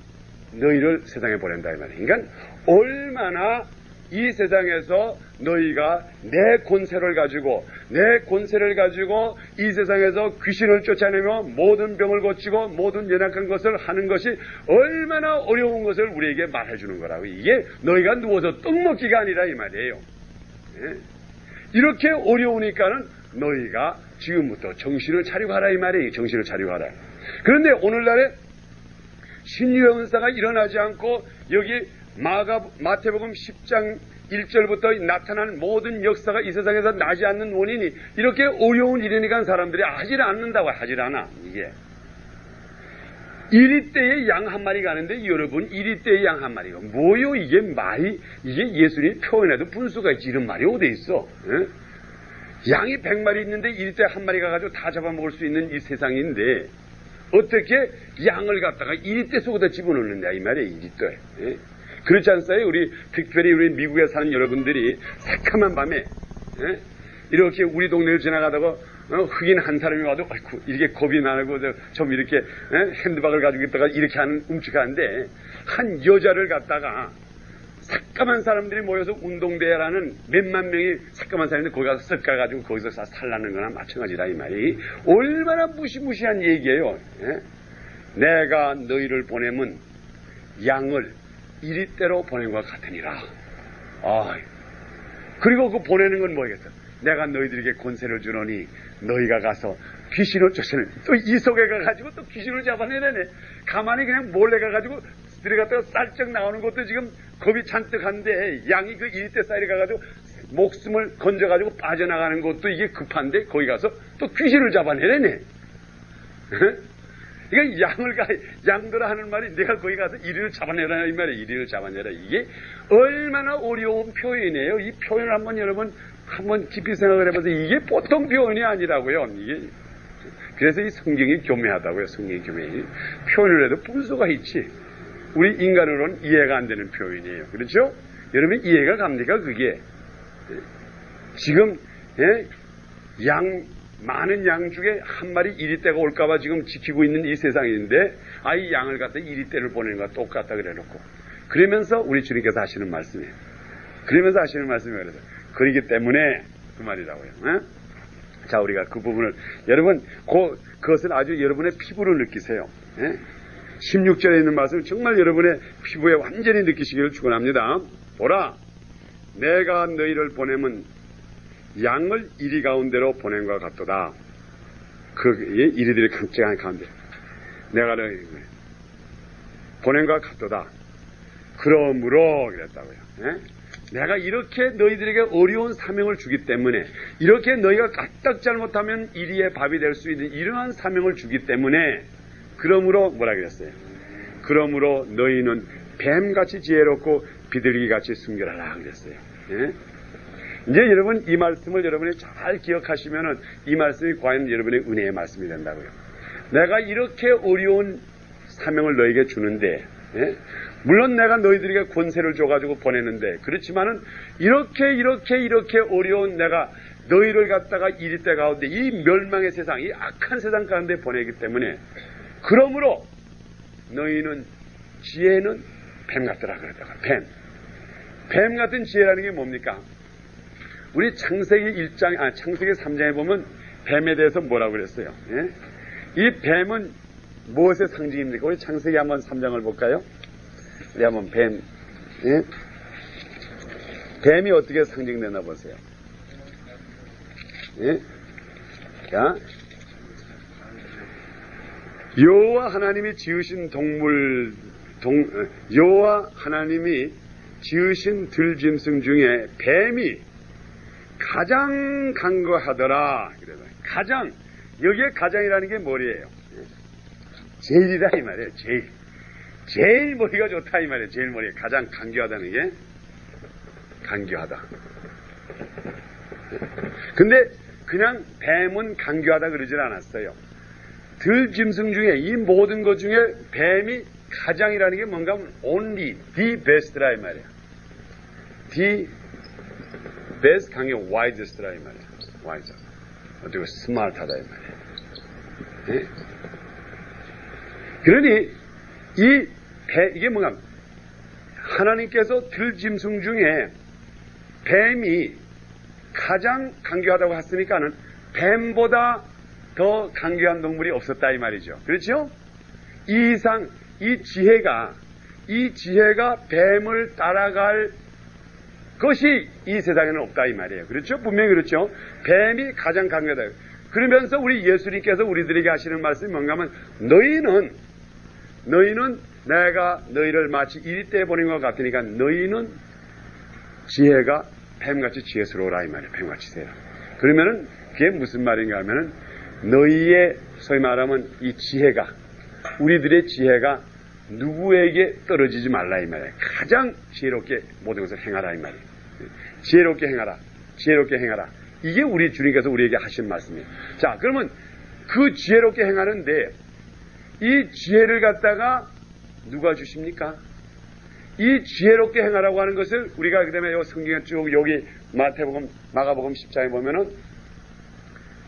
너희를 세상에 보낸다 이 말이에요. 그러니까 얼마나 이 세상에서 너희가 내 권세를 가지고 이 세상에서 귀신을 쫓아내며 모든 병을 고치고 모든 연약한 것을 하는 것이 얼마나 어려운 것을 우리에게 말해주는 거라고. 이게 너희가 누워서 떡 먹기가 아니라 이 말이에요. 예? 이렇게 어려우니까는 너희가 지금부터 정신을 차리고 하라 이 말이에요. 정신을 차리고 하라. 그런데 오늘날에 신유의 은사가 일어나지 않고 여기 마태복음 10장 1절부터 나타난 모든 역사가 이 세상에서 나지 않는 원인이 이렇게 어려운 일이니까 사람들이 하질 않는다고 하질 않아. 이게 1리 양 한 마리 가는데 여러분 1리 양 한 마리가 뭐요? 이게 예수님이 표현해도 분수가 있지 이런 말이 어디 있어? 에? 양이 100마리 있는데 1리 한 마리 가가지고 다 잡아먹을 수 있는 이 세상인데 어떻게 양을 갖다가 1리 속에다 집어넣느냐 이 말이에요. 1리 그렇지 않습니까? 특별히 우리 미국에 사는 여러분들이 새카만 밤에 이렇게 우리 동네를 지나가다가 흑인 한 사람이 와도 아이고 이렇게 겁이 나고 좀 이렇게 핸드박을 가지고 있다가 이렇게 하는 움직하는데 한 여자를 갖다가 새까만 사람들이 모여서 운동대회라는 몇만 명이 새까만 사람인데 거기 가서 쓱 가가지고 거기서 살라는 거나 마찬가지라 이 말이 얼마나 무시무시한 얘기예요. 내가 너희를 보내면 양을 이리대로 보낸 것 같으니라. 그리고 그 보내는 건 뭐겠어? 내가 너희들에게 권세를 주노니 너희가 가서 귀신을 쫓아내. 또 이 속에 가가지고 또 귀신을 잡아내네. 가만히 그냥 몰래 가가지고 들어갔다가 쌀쩍 나오는 것도 지금 겁이 잔뜩 한데 양이 그 이리대 사이에 가가지고 목숨을 건져가지고 빠져나가는 것도 이게 급한데 거기 가서 또 귀신을 잡아내네. 이거 양들아 하는 말이 내가 거기 가서 이리를 잡아내라 이 말이에요. 이리를 잡아내라. 이게 얼마나 어려운 표현이에요. 이 표현을 한번 깊이 생각을 해봐서 이게 보통 표현이 아니라고요. 이게 그래서 이 성경이 교묘하다고요. 성경이 교묘해. 표현을 해도 분수가 있지. 우리 인간으로는 이해가 안 되는 표현이에요. 그렇죠? 여러분 이해가 갑니까 그게? 지금 많은 양 중에 한 마리 이리떼가 올까봐 지금 지키고 있는 이 세상인데 이 양을 갖다 이리떼를 보내는 거와 똑같다 그래놓고 그러면서 우리 주님께서 하시는 말씀이에요. 그래서 그러기 때문에 그 말이라고요. 자 우리가 그 부분을 여러분 그것을 아주 여러분의 피부로 느끼세요. 16절에 있는 말씀을 정말 여러분의 피부에 완전히 느끼시기를 축원합니다. 보라 내가 너희를 보내면 양을 이리 가운데로 보낸 것 같도다. 이리들이 강증한 가운데 내가 너희 보낸 것 같도다. 그러므로 그랬다고요. 내가 이렇게 너희들에게 어려운 사명을 주기 때문에 이렇게 너희가 까딱 잘못하면 이리의 밥이 될 수 있는 이러한 사명을 주기 때문에 그러므로 뭐라 그랬어요? 그러므로 너희는 뱀같이 지혜롭고 비둘기같이 순결하라 그랬어요. 이제 여러분 이 말씀을 여러분이 잘 기억하시면은 이 말씀이 과연 여러분의 은혜의 말씀이 된다고요. 내가 이렇게 어려운 사명을 너에게 주는데 물론 내가 너희들에게 권세를 줘가지고 보내는데 그렇지만은 이렇게 어려운 내가 너희를 갖다가 이리때 가운데 이 멸망의 세상, 이 악한 세상 가운데 보내기 때문에 그러므로 너희는 지혜는 뱀 같더라 그러다가 뱀 같은 지혜라는 게 뭡니까? 우리 창세기 3장에 보면 뱀에 대해서 뭐라고 그랬어요? 예? 이 뱀은 무엇의 상징입니까? 우리 창세기 한번 3장을 볼까요? 우리 한번 뱀, 예? 뱀이 어떻게 상징되나 보세요. 예? 자, 여호와 하나님이 지으신 여호와 하나님이 지으신 들짐승 중에 뱀이 가장 간거하더라. 가장, 여기에 가장이라는 게 뭐예요? 제일이다 이 말이에요. 제일 머리가 좋다 이 말이에요. 제일 머리가 가장 간교하다는 게 간교하다. 근데 그냥 뱀은 간교하다 그러질 않았어요. 들짐승 중에 이 모든 것 중에 뱀이 가장이라는 게 뭔가 하면 only the best라 이 말이에요. the best 강의 wisest라 이 말이에요. wise. 어떻게 스마트하다 이 말이에요. 네? 그러니 이게 뭔가 하나님께서 들짐승 중에 뱀이 가장 간교하다고 했으니까는 뱀보다 더 간교한 동물이 없었다 이 말이죠. 그렇죠? 이 지혜가 뱀을 따라갈 것이 이 세상에는 없다 이 말이에요. 그렇죠? 분명히 그렇죠. 뱀이 가장 강하다. 그러면서 우리 예수님께서 우리들에게 하시는 말씀이 뭔가 하면 너희는 내가 너희를 마치 이리때 보낸 것 같으니까 너희는 지혜가 뱀같이 지혜스러워라 이 말이에요. 뱀같이 세라. 그러면은 그게 무슨 말인가 하면은 너희의 소위 말하면 이 지혜가 우리들의 지혜가 누구에게 떨어지지 말라 이 말이에요. 가장 지혜롭게 모든 것을 행하라 이 말이에요. 지혜롭게 행하라. 이게 우리 주님께서 우리에게 하신 말씀이에요. 자, 그러면 그 지혜롭게 행하는데 이 지혜를 갖다가 누가 주십니까? 이 지혜롭게 행하라고 하는 것을 우리가 그다음에 요 성경에 쭉 여기 마태복음, 마가복음 10장에 보면은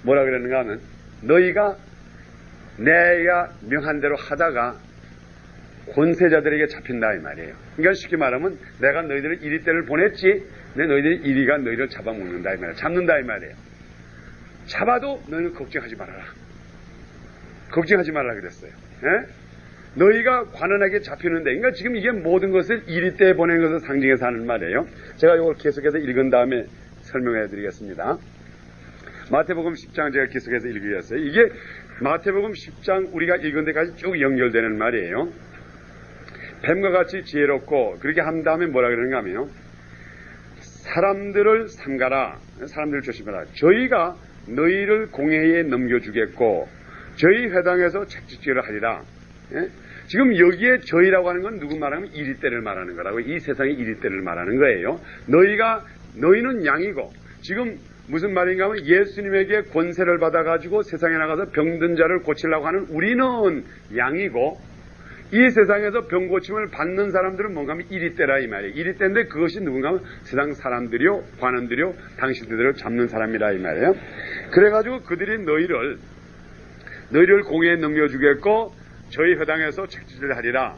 뭐라 그러는가 하면 너희가 내가 명한 대로 하다가 권세자들에게 잡힌다 이 말이에요. 그러니까 쉽게 말하면 내가 너희들을 이리때를 보냈지 내 너희들이 이리가 너희를 잡아먹는다 이 말이에요. 잡는다 이 말이에요. 잡아도 너희는 걱정하지 말아라. 걱정하지 말라 그랬어요. 예? 너희가 관원에게 잡히는데 그러니까 지금 이게 모든 것을 이리때에 보낸 것을 상징해서 하는 말이에요. 제가 이걸 계속해서 읽은 다음에 설명해 드리겠습니다. 마태복음 10장 제가 계속해서 읽으겠어요. 이게 마태복음 10장 우리가 읽은 데까지 쭉 연결되는 말이에요. 뱀과 같이 지혜롭고 그렇게 한 다음에 뭐라 그러는가 하면요. 사람들을 삼가라. 사람들을 조심하라. 저희가 너희를 공회에 넘겨주겠고 저희 회당에서 책찍질을 하리라. 예? 지금 여기에 저희라고 하는 건 누구 말하면 이리때를 말하는 거라고 이 세상의 이리때를 말하는 거예요. 너희는 양이고 지금 무슨 말인가 하면 예수님에게 권세를 받아가지고 세상에 나가서 병든 자를 고치려고 하는 우리는 양이고 이 세상에서 병 고침을 받는 사람들은 뭔가 하면 이리때라 이 말이에요. 이리때인데 그것이 누군가 하면 세상 사람들이요 관원들이요 당신들을 잡는 사람이라 이 말이에요. 그래가지고 그들이 너희를 공회에 넘겨주겠고 저희 회당에서 책짓을 하리라.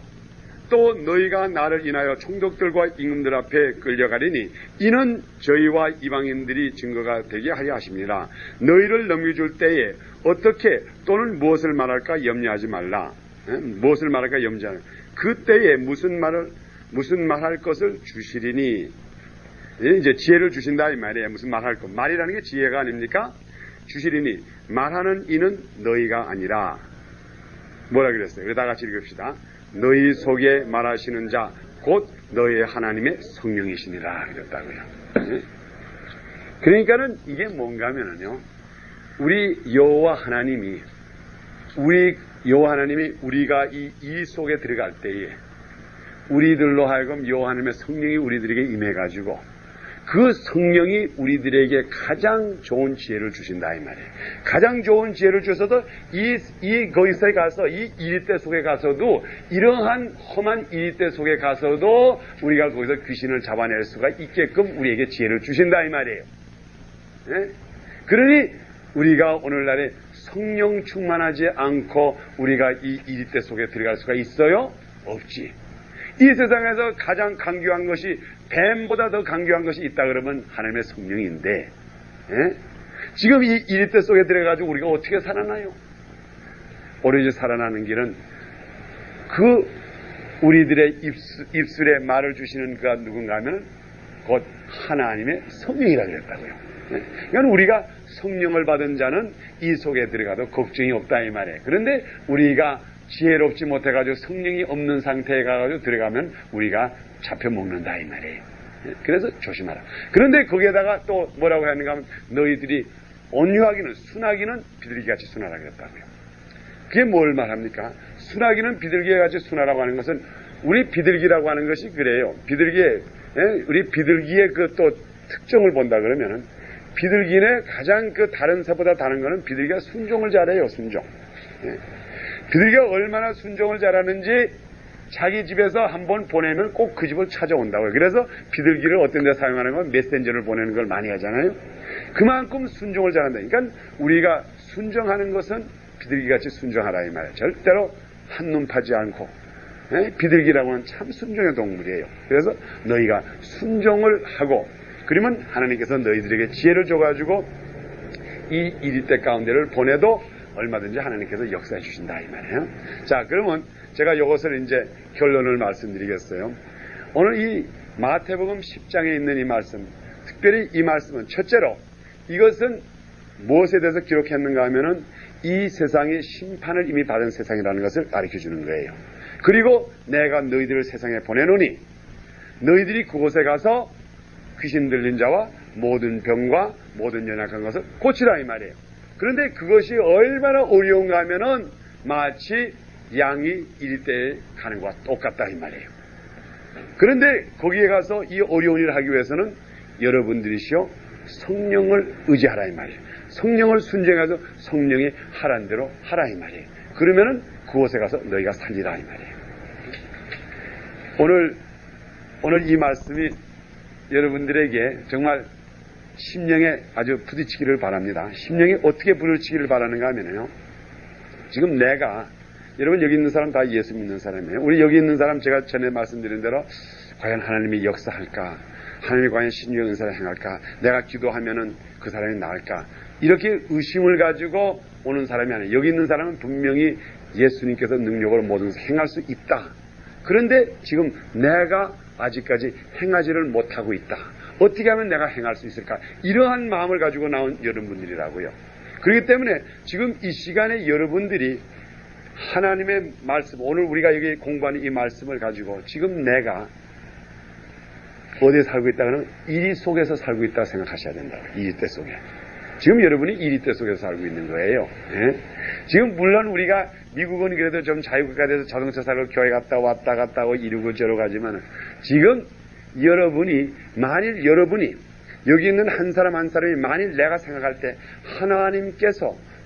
또 너희가 나를 인하여 총독들과 임금들 앞에 끌려가리니 이는 저희와 이방인들이 증거가 되게 하려 하십니다. 너희를 넘겨줄 때에 어떻게 또는 무엇을 말할까 염려하지 말라. 무엇을 말할까 염려하라. 그때에 무슨 말할 것을 주시리니 이제 지혜를 주신다 이 말이에요. 무슨 말할 것. 말이라는 게 지혜가 아닙니까? 주시리니 말하는 이는 너희가 아니라 뭐라 그랬어요? 다 같이 읽읍시다. 너희 속에 말하시는 자 곧 너희의 하나님의 성령이시니라 그랬다고요. 그러니까는 이게 뭔가 하면은요. 우리 여호와 하나님이 우리가 이 속에 들어갈 때에 우리들로 하여금 여호와 하나님의 성령이 우리들에게 임해가지고 그 성령이 우리들에게 가장 좋은 지혜를 주신다 이 말이에요. 가장 좋은 지혜를 주셔서 거기서 가서 이 이리때 속에 가서도 이러한 험한 이리때 속에 가서도 우리가 거기서 귀신을 잡아낼 수가 있게끔 우리에게 지혜를 주신다 이 말이에요. 네? 그러니 우리가 오늘날에 성령 충만하지 않고 우리가 이 이리때 속에 들어갈 수가 있어요? 없지. 이 세상에서 가장 강교한 것이 뱀보다 더 강교한 것이 있다 그러면 하나님의 성령인데, 예? 지금 이 이리때 속에 들어가지고 우리가 어떻게 살아나요? 오로지 살아나는 길은 그 우리들의 입술에 말을 주시는 그가 누군가 하면 곧 하나님의 성령이라 그랬다고요. 그러니까 우리가 성령을 받은 자는 이 속에 들어가도 걱정이 없다 이 말이에요. 그런데 우리가 지혜롭지 못해가지고 성령이 없는 상태에 가가지고 들어가면 우리가 잡혀먹는다 이 말이에요. 그래서 조심하라. 그런데 거기에다가 또 뭐라고 하는가 하면 너희들이 온유하기는 순하기는 비둘기같이 순하라 그랬다고요. 그게 뭘 말합니까? 순하기는 비둘기같이 순하라고 하는 것은 우리 비둘기라고 하는 것이 그래요. 우리 비둘기의 그 또 특징을 본다 그러면은 비둘기는 가장 그 다른 새보다 다른 거는 비둘기가 순종을 잘해요. 순종. 비둘기가 얼마나 순종을 잘하는지 자기 집에서 한번 보내면 꼭 그 집을 찾아온다고요. 그래서 비둘기를 어떤 데 사용하는 건 메신저를 보내는 걸 많이 하잖아요. 그만큼 순종을 잘한다. 그러니까 우리가 순종하는 것은 비둘기같이 순종하라 이 말이에요. 절대로 한눈 파지 않고. 비둘기라고 하는 참 순종의 동물이에요. 그래서 너희가 순종을 하고 그러면 하나님께서 너희들에게 지혜를 줘가지고 이 이리때 가운데를 보내도 얼마든지 하나님께서 역사해 주신다 이 말이에요. 자, 그러면 제가 이것을 이제 결론을 말씀드리겠어요. 오늘 이 마태복음 10장에 있는 이 말씀, 특별히 이 말씀은 첫째로 이것은 무엇에 대해서 기록했는가 하면은 이 세상이 심판을 이미 받은 세상이라는 것을 가르쳐 주는 거예요. 그리고 내가 너희들을 세상에 보내노니 너희들이 그곳에 가서 귀신 들린 자와 모든 병과 모든 연약한 것을 고치라 이 말이에요. 그런데 그것이 얼마나 어려운가 하면은 마치 양이 이리때에 가는 것과 똑같다 이 말이에요. 그런데 거기에 가서 이 어려운 일을 하기 위해서는 여러분들이시여 성령을 의지하라 이 말이에요. 성령을 순종해서 성령이 하라는 대로 하라 이 말이에요. 그러면은 그곳에 가서 너희가 살리라 이 말이에요. 오늘 이 말씀이 여러분들에게 정말 심령에 아주 부딪히기를 바랍니다. 심령이 어떻게 부딪히기를 바라는가 하면요. 지금 여러분 여기 있는 사람 다 예수 믿는 사람이에요. 우리 여기 있는 사람 제가 전에 말씀드린 대로 과연 하나님이 역사할까? 하나님이 과연 신유의 은사를 행할까? 내가 기도하면은 그 사람이 나을까? 이렇게 의심을 가지고 오는 사람이 아니에요. 여기 있는 사람은 분명히 예수님께서 능력으로 모든 것을 행할 수 있다. 그런데 지금 내가 아직까지 행하지를 못하고 있다. 어떻게 하면 내가 행할 수 있을까? 이러한 마음을 가지고 나온 여러분들이라고요. 그렇기 때문에 지금 이 시간에 여러분들이 하나님의 말씀, 오늘 우리가 여기 공부하는 이 말씀을 가지고 지금 내가 어디에 살고 있다고는 이리 속에서 살고 있다고 생각하셔야 된다고. 이리때 속에. 지금 여러분이 이리때 속에서 살고 있는 거예요. 예? 지금 물론 우리가 미국은 그래도 좀 자유국가 돼서 자동차 사러 교회 갔다 왔다 갔다 하고 이러고 저러고 하지만 지금 만일 여러분이 여기 있는 한 사람 한 사람이 만일 내가 생각할 때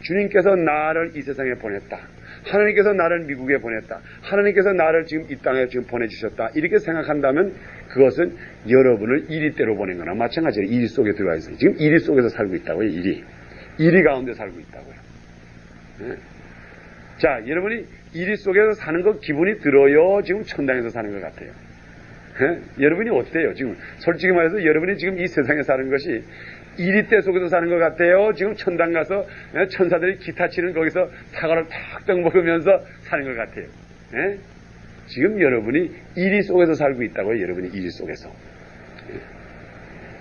주님께서 나를 이 세상에 보냈다. 하나님께서 나를 미국에 보냈다. 하나님께서 나를 지금 이 땅에 지금 보내주셨다. 이렇게 생각한다면 그것은 여러분을 이리때로 보낸 거나 마찬가지로 이리 속에 들어가 있어요. 지금 이리 속에서 살고 있다고요. 이리 가운데 살고 있다고요. 네? 자, 여러분이 이리 속에서 사는 거 기분이 들어요? 지금 천당에서 사는 것 같아요. 네? 여러분이 어때요? 지금 솔직히 말해서 여러분이 지금 이 세상에 사는 것이 이리때 속에서 사는 것 같아요? 지금 천당 가서 천사들이 기타 치는 거기서 사과를 탁탁 먹으면서 사는 것 같아요. 네? 지금 여러분이 이리 속에서 살고 있다고요. 여러분이 이리 속에서.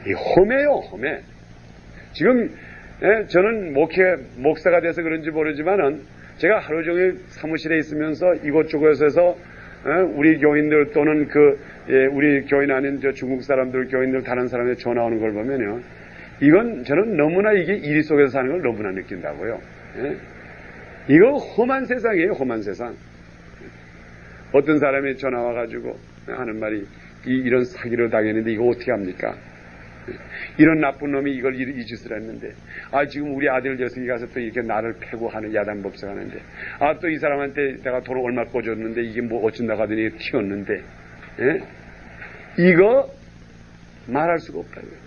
이 험해요. 험해. 지금 저는 목사가 돼서 그런지 모르지만은 제가 하루 종일 사무실에 있으면서 이곳저곳에서 우리 교인들 또는 우리 교인 아닌 중국 사람들, 교인들 다른 사람들 전화 오는 걸 보면요. 이건 저는 너무나 이게 이리 속에서 사는 걸 너무나 느낀다고요. 이거 험한 세상이에요. 험한 세상. 어떤 사람이 전화 와가지고 하는 말이 이런 사기를 당했는데 이거 어떻게 합니까? 이런 나쁜 놈이 이 짓을 했는데 지금 우리 아들 녀석이 가서 또 이렇게 나를 패고 하는 야단법석 하는데 또 이 사람한테 내가 돈을 얼마 꿔줬는데 이게 뭐 어쩐다고 하더니 튀었는데 이거 말할 수가 없다고요.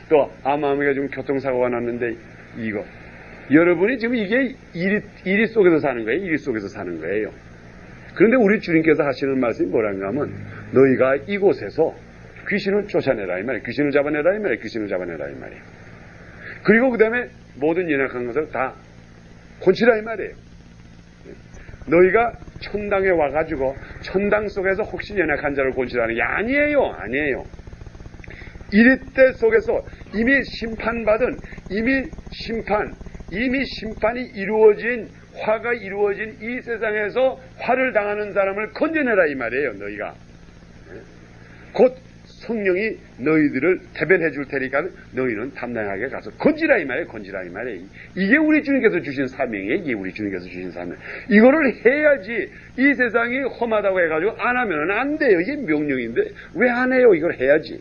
또 아마미가 지금 교통사고가 났는데 이거. 여러분이 지금 이게 이리 속에서 사는 거예요. 이리 속에서 사는 거예요. 그런데 우리 주님께서 하시는 말씀이 뭐란가 하면 너희가 이곳에서 귀신을 쫓아내라 이 말이에요. 귀신을 잡아내라 이 말이에요. 귀신을 잡아내라 이 말이에요. 그리고 그 다음에 모든 연약한 것을 다 곤치라 이 말이에요. 너희가 천당에 와가지고 천당 속에서 혹시 연약한 자를 곤치라는 게 아니에요. 이리때 속에서 이미 심판받은 이미 심판이 이루어진 화가 이루어진 이 세상에서 화를 당하는 사람을 건져내라 이 말이에요. 너희가 곧 성령이 너희들을 대변해 줄 테니까 너희는 담당하게 가서 건지라 이 말이에요. 이게 우리 주님께서 주신 사명이에요. 이거를 해야지. 이 세상이 험하다고 해가지고 안 하면 안 돼요. 이게 명령인데 왜 안 해요? 이걸 해야지.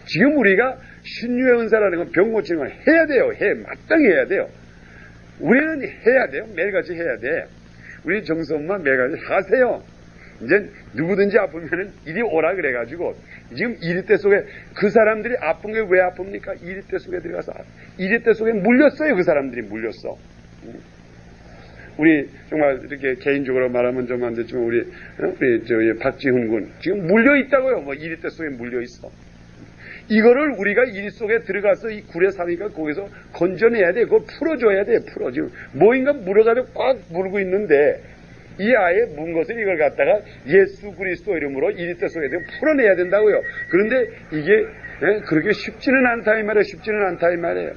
지금 우리가 신유의 은사라는 건 병 고치는 건 해야 돼요. 마땅히 해야 돼요. 우리는 해야 돼요. 매일같이 해야 돼. 우리 정수엄마 매일같이 하세요. 이제 누구든지 아프면은 이리 오라 그래가지고 지금 이리때 속에 그 사람들이 아픈 게 왜 아픕니까? 이리때 속에 들어가서 이리때 속에 물렸어요. 그 사람들이 물렸어. 우리 정말 이렇게 개인적으로 말하면 좀 안 되지만 우리 저기 박지훈 군 지금 물려 있다고요. 뭐 이리때 속에 물려 있어. 이거를 우리가 이 속에 들어가서 이 굴에 사니까 거기서 건져내야 돼. 그걸 풀어줘야 돼. 지금 뭐인가 물어가지고 꽉 물고 있는데 이 아이의 문 것을 이걸 갖다가 예수 그리스도 이름으로 이리때 속에 풀어내야 된다고요. 그런데 이게 그렇게 쉽지는 않다 이 말이에요.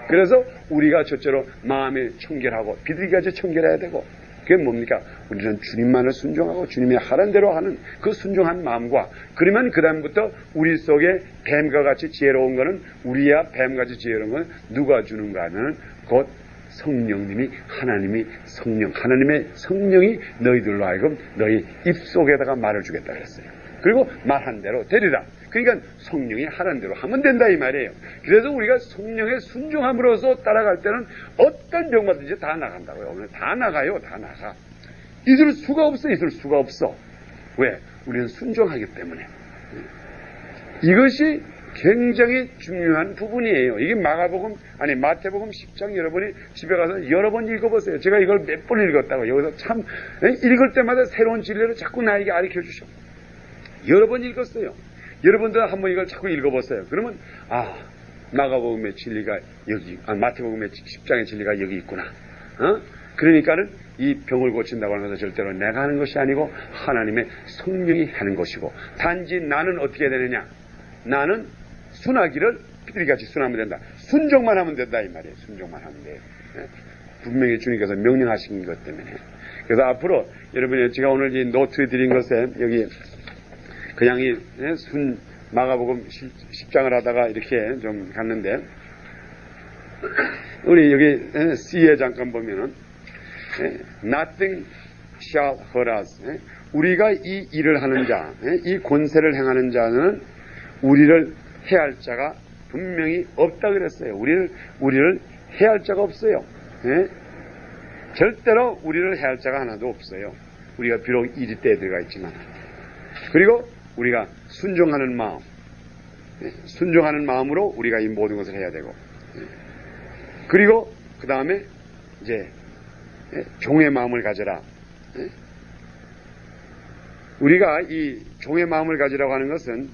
그래서 우리가 첫째로 마음에 청결하고 비둘기같이 청결해야 되고 그게 뭡니까? 우리는 주님만을 순종하고 주님이 하는 대로 하는 그 순종한 마음과 그러면 그 다음부터 우리 속에 뱀과 같이 지혜로운 거는 우리야 뱀같이 지혜로운 건 누가 주는가 하면 곧 성령님이 하나님의 성령이 너희들로 하여금 너희 입속에다가 말을 주겠다 그랬어요. 그리고 말한 대로 되리라. 그러니까 성령이 하는 대로 하면 된다 이 말이에요. 그래서 우리가 성령의 순종함으로써 따라갈 때는 어떤 병마든지 다 나간다고요. 오늘 다 나가요. 있을 수가 없어. 왜? 우리는 순종하기 때문에. 이것이 굉장히 중요한 부분이에요. 이게 마태복음 10장 여러분이 집에 가서 여러 번 읽어보세요. 제가 이걸 몇 번 읽었다고 여기서 참 읽을 때마다 새로운 진리를 자꾸 나에게 가르쳐 주셔. 여러 번 읽었어요. 여러분들 한번 이걸 자꾸 읽어보세요. 그러면 마태복음의 진리가 여기, 마태복음의 10장의 진리가 여기 있구나. 그러니까는 이 병을 고친다고 하는 것은 절대로 내가 하는 것이 아니고 하나님의 성령이 하는 것이고 단지 나는 어떻게 되느냐? 나는 순하기를 비둘기같이 순하면 된다. 순종만 하면 된다 이 말이에요. 순종만 하면 돼요. 분명히 주님께서 명령하신 것 때문에. 그래서 앞으로 여러분이 제가 오늘 이 노트 드린 것에 여기 그냥 이 마가복음 10장을 하다가 이렇게 좀 갔는데 우리 여기 C에 잠깐 보면은 Nothing shall hurt us. 우리가 이 일을 하는 자, 이 권세를 행하는 자는 우리를 해할 자가 분명히 없다 그랬어요. 우리를 해할 자가 없어요. 절대로 우리를 해할 자가 하나도 없어요. 우리가 비록 이리때에 들어가 있지만. 그리고 우리가 순종하는 마음으로 우리가 이 모든 것을 해야 되고. 그리고 그 다음에 이제 종의 마음을 가져라. 우리가 이 종의 마음을 가지라고 하는 것은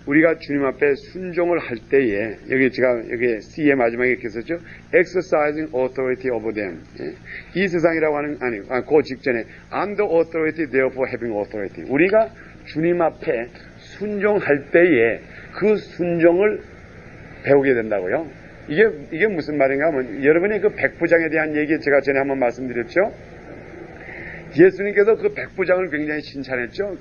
우리가 주님 앞에 순종을 할 때에 여기 C의 마지막에 이렇게 썼죠. Exercising authority over them. 이 세상이라고 하는 그 직전에 I'm the authority, therefore having authority. 우리가 주님 앞에 순종할 때에 그 순종을 배우게 된다고요. 이게 무슨 말인가 하면 여러분이 그 백부장에 대한 얘기 제가 전에 한번 말씀드렸죠. 예수님께서 그 백부장을 굉장히 칭찬했죠.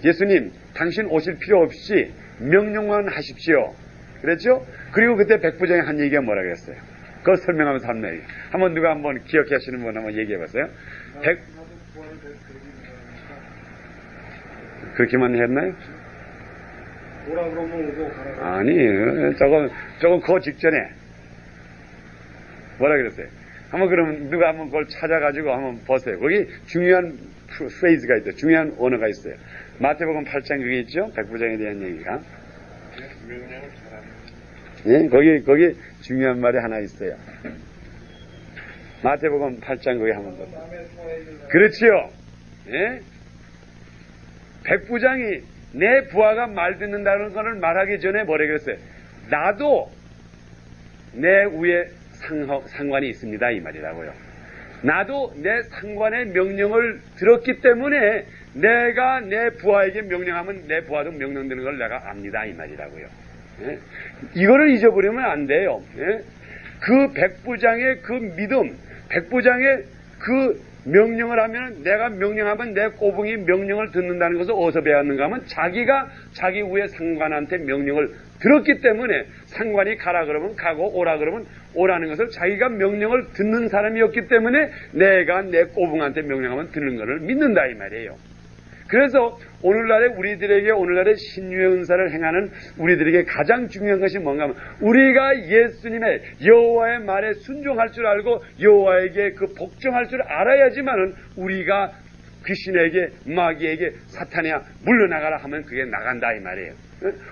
예수님, 당신 오실 필요 없이 명령만 하십시오. 그랬죠? 그리고 그때 백부장이 한 얘기가 뭐라 그랬어요? 그걸 설명하면서 한 얘기. 한번 누가 한번 기억하시는 분 한번 얘기해 보세요. 그렇게만 했나요? 오라 그러면 오고 가라. 아니, 저건 그 직전에 뭐라 그랬어요? 한번 그러면 누가 한번 그걸 찾아가지고 한번 보세요. 거기 중요한 프레이즈가 있어요. 중요한 언어가 있어요. 마태복음 8장 그게 있죠? 백부장에 대한 얘기가. 명령을 잘하라. 예? 거기 중요한 말이 하나 있어요. 마태복음 8장 거기 한번 더. 그렇지요. 예? 백부장이 내 부하가 말 듣는다는 것을 말하기 전에 뭐래 그랬어요? 나도 내 위에 상관이 있습니다. 이 말이라고요. 나도 내 상관의 명령을 들었기 때문에 내가 내 부하에게 명령하면 내 부하도 명령되는 걸 내가 압니다. 이 말이라고요. 예? 이거를 잊어버리면 안 돼요. 예? 그 백부장의 그 믿음, 백부장의 그 명령을 하면 내가 명령하면 내 꼬붕이 명령을 듣는다는 것을 어디서 배웠는가 하면 자기가 자기 위에 상관한테 명령을 들었기 때문에 상관이 가라 그러면 가고 오라 그러면 오라는 것을 자기가 명령을 듣는 사람이었기 때문에 내가 내 꼬붕한테 명령하면 듣는 것을 믿는다 이 말이에요. 그래서 오늘날에 우리들에게 오늘날의 신유의 은사를 행하는 우리들에게 가장 중요한 것이 뭔가 하면 우리가 예수님의 여호와의 말에 순종할 줄 알고 여호와에게 그 복종할 줄 알아야지만은 우리가 귀신에게 마귀에게 사탄이야 물러나가라 하면 그게 나간다 이 말이에요.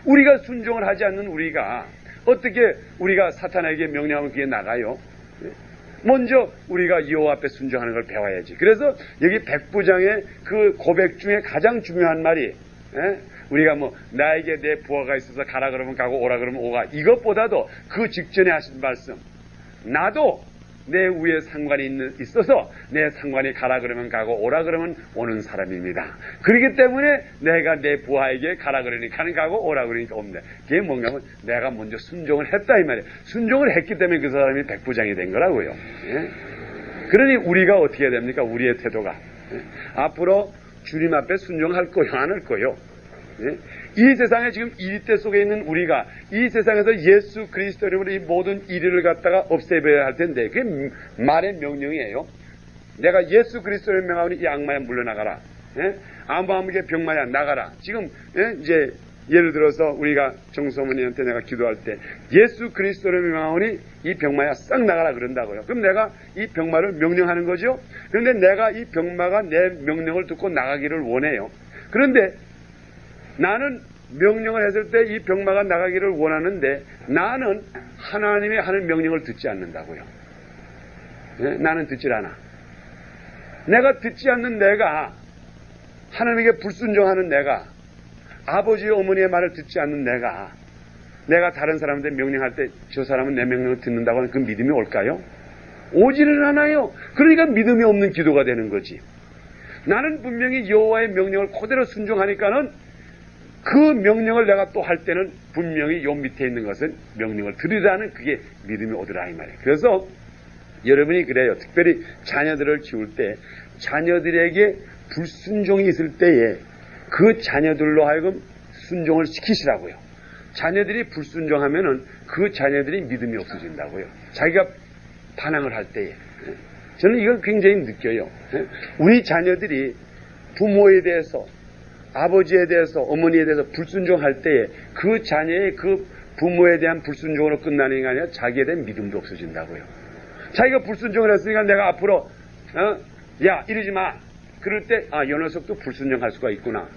우리가 순종을 하지 않는 우리가 어떻게 우리가 사탄에게 명령하면 그게 나가요? 먼저 우리가 여호와 앞에 순종하는 걸 배워야지. 그래서 여기 백부장의 그 고백 중에 가장 중요한 말이 우리가 뭐 나에게 내 부하가 있어서 가라 그러면 가고 오라 그러면 오가 이것보다도 그 직전에 하신 말씀 나도 내 위에 상관이 있어서 내 상관이 가라 그러면 가고 오라 그러면 오는 사람입니다. 그렇기 때문에 내가 내 부하에게 가라 그러니까는 가고 오라 그러니까 옵니다. 그게 뭔가 하면 내가 먼저 순종을 했다 이 말이에요. 순종을 했기 때문에 그 사람이 백부장이 된 거라고요. 예? 그러니 우리가 어떻게 해야 됩니까? 우리의 태도가 앞으로 주님 앞에 순종할 거요 안 할 거요? 예? 이 세상에 지금 이리때 속에 있는 우리가 이 세상에서 예수 그리스도 이름으로 이 모든 이리를 갖다가 없애버려야 할 텐데 그게 말의 명령이에요. 내가 예수 그리스도를 명하오니 이 악마야 물러나가라. 예? 아무에게 병마야 나가라. 지금 이제 예를 들어서 우리가 정소머니한테 내가 기도할 때 예수 그리스도를 명하오니 이 병마야 싹 나가라 그런다고요. 그럼 내가 이 병마를 명령하는 거죠. 그런데 내가 이 병마가 내 명령을 듣고 나가기를 원해요. 그런데 나는 명령을 했을 때 이 병마가 나가기를 원하는데 나는 하나님이 하는 명령을 듣지 않는다고요. 네? 나는 듣질 않아. 내가 듣지 않는 내가 하나님에게 불순종하는 내가 아버지 어머니의 말을 듣지 않는 내가 다른 사람한테 명령할 때 저 사람은 내 명령을 듣는다고 하는 그 믿음이 올까요? 오지는 않아요. 그러니까 믿음이 없는 기도가 되는 거지. 나는 분명히 여호와의 명령을 그대로 순종하니까는 그 명령을 내가 또 할 때는 분명히 요 밑에 있는 것은 명령을 들으라는 그게 믿음이 오더라 이 말이에요. 그래서 여러분이 그래요. 특별히 자녀들을 키울 때 자녀들에게 불순종이 있을 때에 그 자녀들로 하여금 순종을 시키시라고요. 자녀들이 불순종하면은 그 자녀들이 믿음이 없어진다고요. 자기가 반항을 할 때에. 저는 이걸 굉장히 느껴요. 우리 자녀들이 부모에 대해서 아버지에 대해서 어머니에 대해서 불순종할 때에 그 자녀의 그 부모에 대한 불순종으로 끝나는 게 아니라 자기에 대한 믿음도 없어진다고요. 자기가 불순종을 했으니까 내가 앞으로 야 이러지 마 그럴 때 요 녀석도 불순종할 수가 있구나.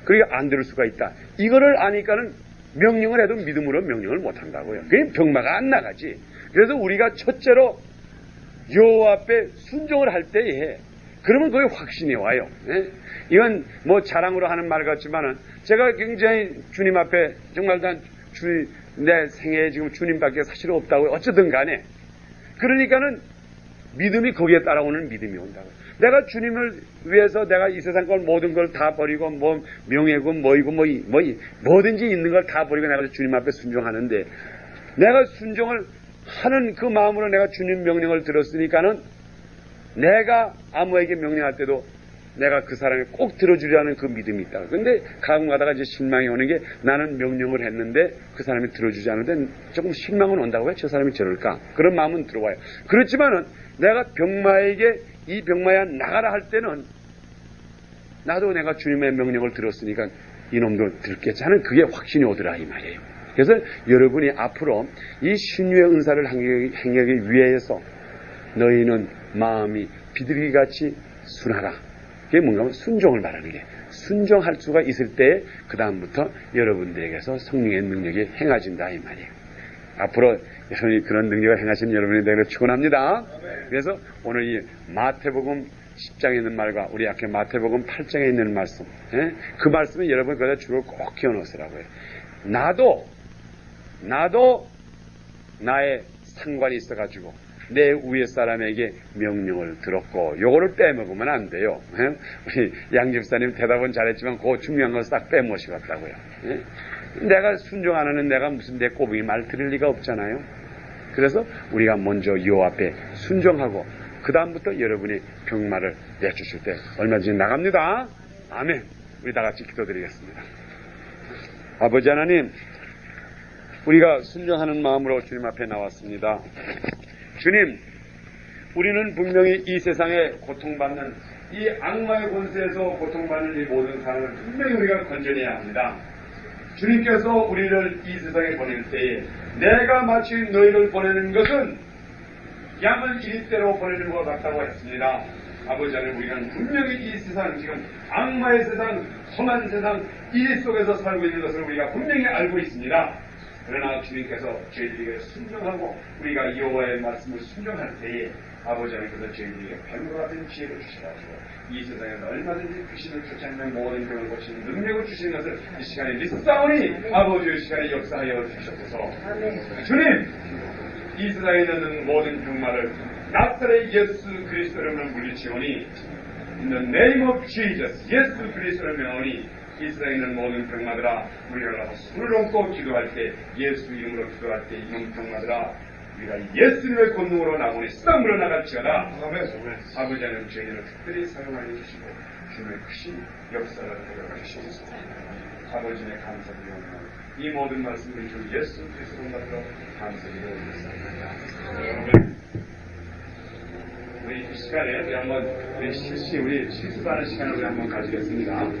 그러니까 안 들을 수가 있다. 이거를 아니까는 명령을 해도 믿음으로 명령을 못한다고요. 그게 병마가 안 나가지. 그래서 우리가 첫째로 여호와 앞에 순종을 할 때에 그러면 거기 확신이 와요. 예? 이건 뭐 자랑으로 하는 말 같지만은 제가 굉장히 주님 앞에 정말 내 생애에 지금 주님밖에 사실 없다고 어쨌든 간에 그러니까는 믿음이 거기에 따라오는 믿음이 온다고. 내가 주님을 위해서 내가 이 세상 걸 모든 걸 다 버리고 뭐 명예고 뭐이고 뭐든지 있는 걸 다 버리고 내가 주님 앞에 순종하는데 내가 순종을 하는 그 마음으로 내가 주님 명령을 들었으니까는 내가 아무에게 명령할 때도 내가 그 사람이 꼭 들어주려는 그 믿음이 있다. 그런데 가끔 가다가 이제 실망이 오는 게 나는 명령을 했는데 그 사람이 들어주지 않는데 조금 실망은 온다고 왜 저 사람이 저럴까? 그런 마음은 들어와요. 그렇지만은 내가 병마에게 이 병마야 나가라 할 때는 나도 내가 주님의 명령을 들었으니까 이놈도 들겠지 하는 그게 확신이 오더라 이 말이에요. 그래서 여러분이 앞으로 이 신유의 은사를 행하기 위해서 너희는 마음이 비둘기같이 순하라. 그게 뭔가 하면 순종을 말하는 게 순종할 수가 있을 때 그 다음부터 여러분들에게서 성령의 능력이 행해진다 이 말이에요. 앞으로 여러분이 그런 능력을 행하시는 여러분이 되기를 축원합니다. 그래서 오늘 이 마태복음 10장에 있는 말과 우리 앞에 마태복음 8장에 있는 말씀, 그 말씀은 여러분 그다 주로 꼭 기억놓으시라고요. 나도 나의 상관이 있어가지고 내 위에 사람에게 명령을 들었고 요거를 빼먹으면 안 돼요. 우리 양집사님 대답은 잘했지만 그 중요한 걸 싹 빼먹으시겠다고요. 내가 순종 안 하는 내가 무슨 내 꼬부기 말 들을 리가 없잖아요. 그래서 우리가 먼저 요 앞에 순종하고 그 다음부터 여러분이 병마를 내주실 때 얼마든지 나갑니다. 아멘. 우리 다 같이 기도드리겠습니다. 아버지 하나님, 우리가 순종하는 마음으로 주님 앞에 나왔습니다. 주님, 우리는 분명히 이 세상에 고통받는 이 악마의 권세에서 고통받는 이 모든 사람을 분명히 우리가 건져내야 합니다. 주님께서 우리를 이 세상에 보낼 때에 내가 마치 너희를 보내는 것은 양을 이리대로 보내는 것 같다고 했습니다. 아버지 하나님, 우리는 분명히 이 세상, 지금 악마의 세상, 험한 세상 이 속에서 살고 있는 것을 우리가 분명히 알고 있습니다. 그러나 주님께서 저희들에게 순종하고 우리가 여호와의 말씀을 순종할 때에 아버지 하나님께서 저희들에게 뱀과 같은 지혜를 주셔가지고 이 세상에서 얼마든지 귀신을 쫓아내는 모든 병을 고치는 능력을 주시는 것을 이 시간에 믿사오니 아버지의 시간에 역사하여 주시옵소서. 주님, 이 세상에 있는 모든 병마를 나사렛 예수 그리스도로 물리치오니 In the name of Jesus, 예수 그리스도를 명하오니 이 세상에 있는 모든 병마들아, 우리가 손을 얹고 기도할 때, 예수 이름으로 기도할 때, 이놈 병마들아, 우리가 예수님의 권능으로 나오니 싹 물러나갈지어다. 아버지 하나님, 저희들을 특별히 사용하여 주시고 주님의 크신 역사를 하여 주시옵소서. 아버지의 감사드립니다. 이 모든 말씀을 주 예수 그리스도로 받들어 감사드립니다. 우리 이 시간에 우리 한번 우리 실습하는 시간을 우리 한번 가지겠습니다.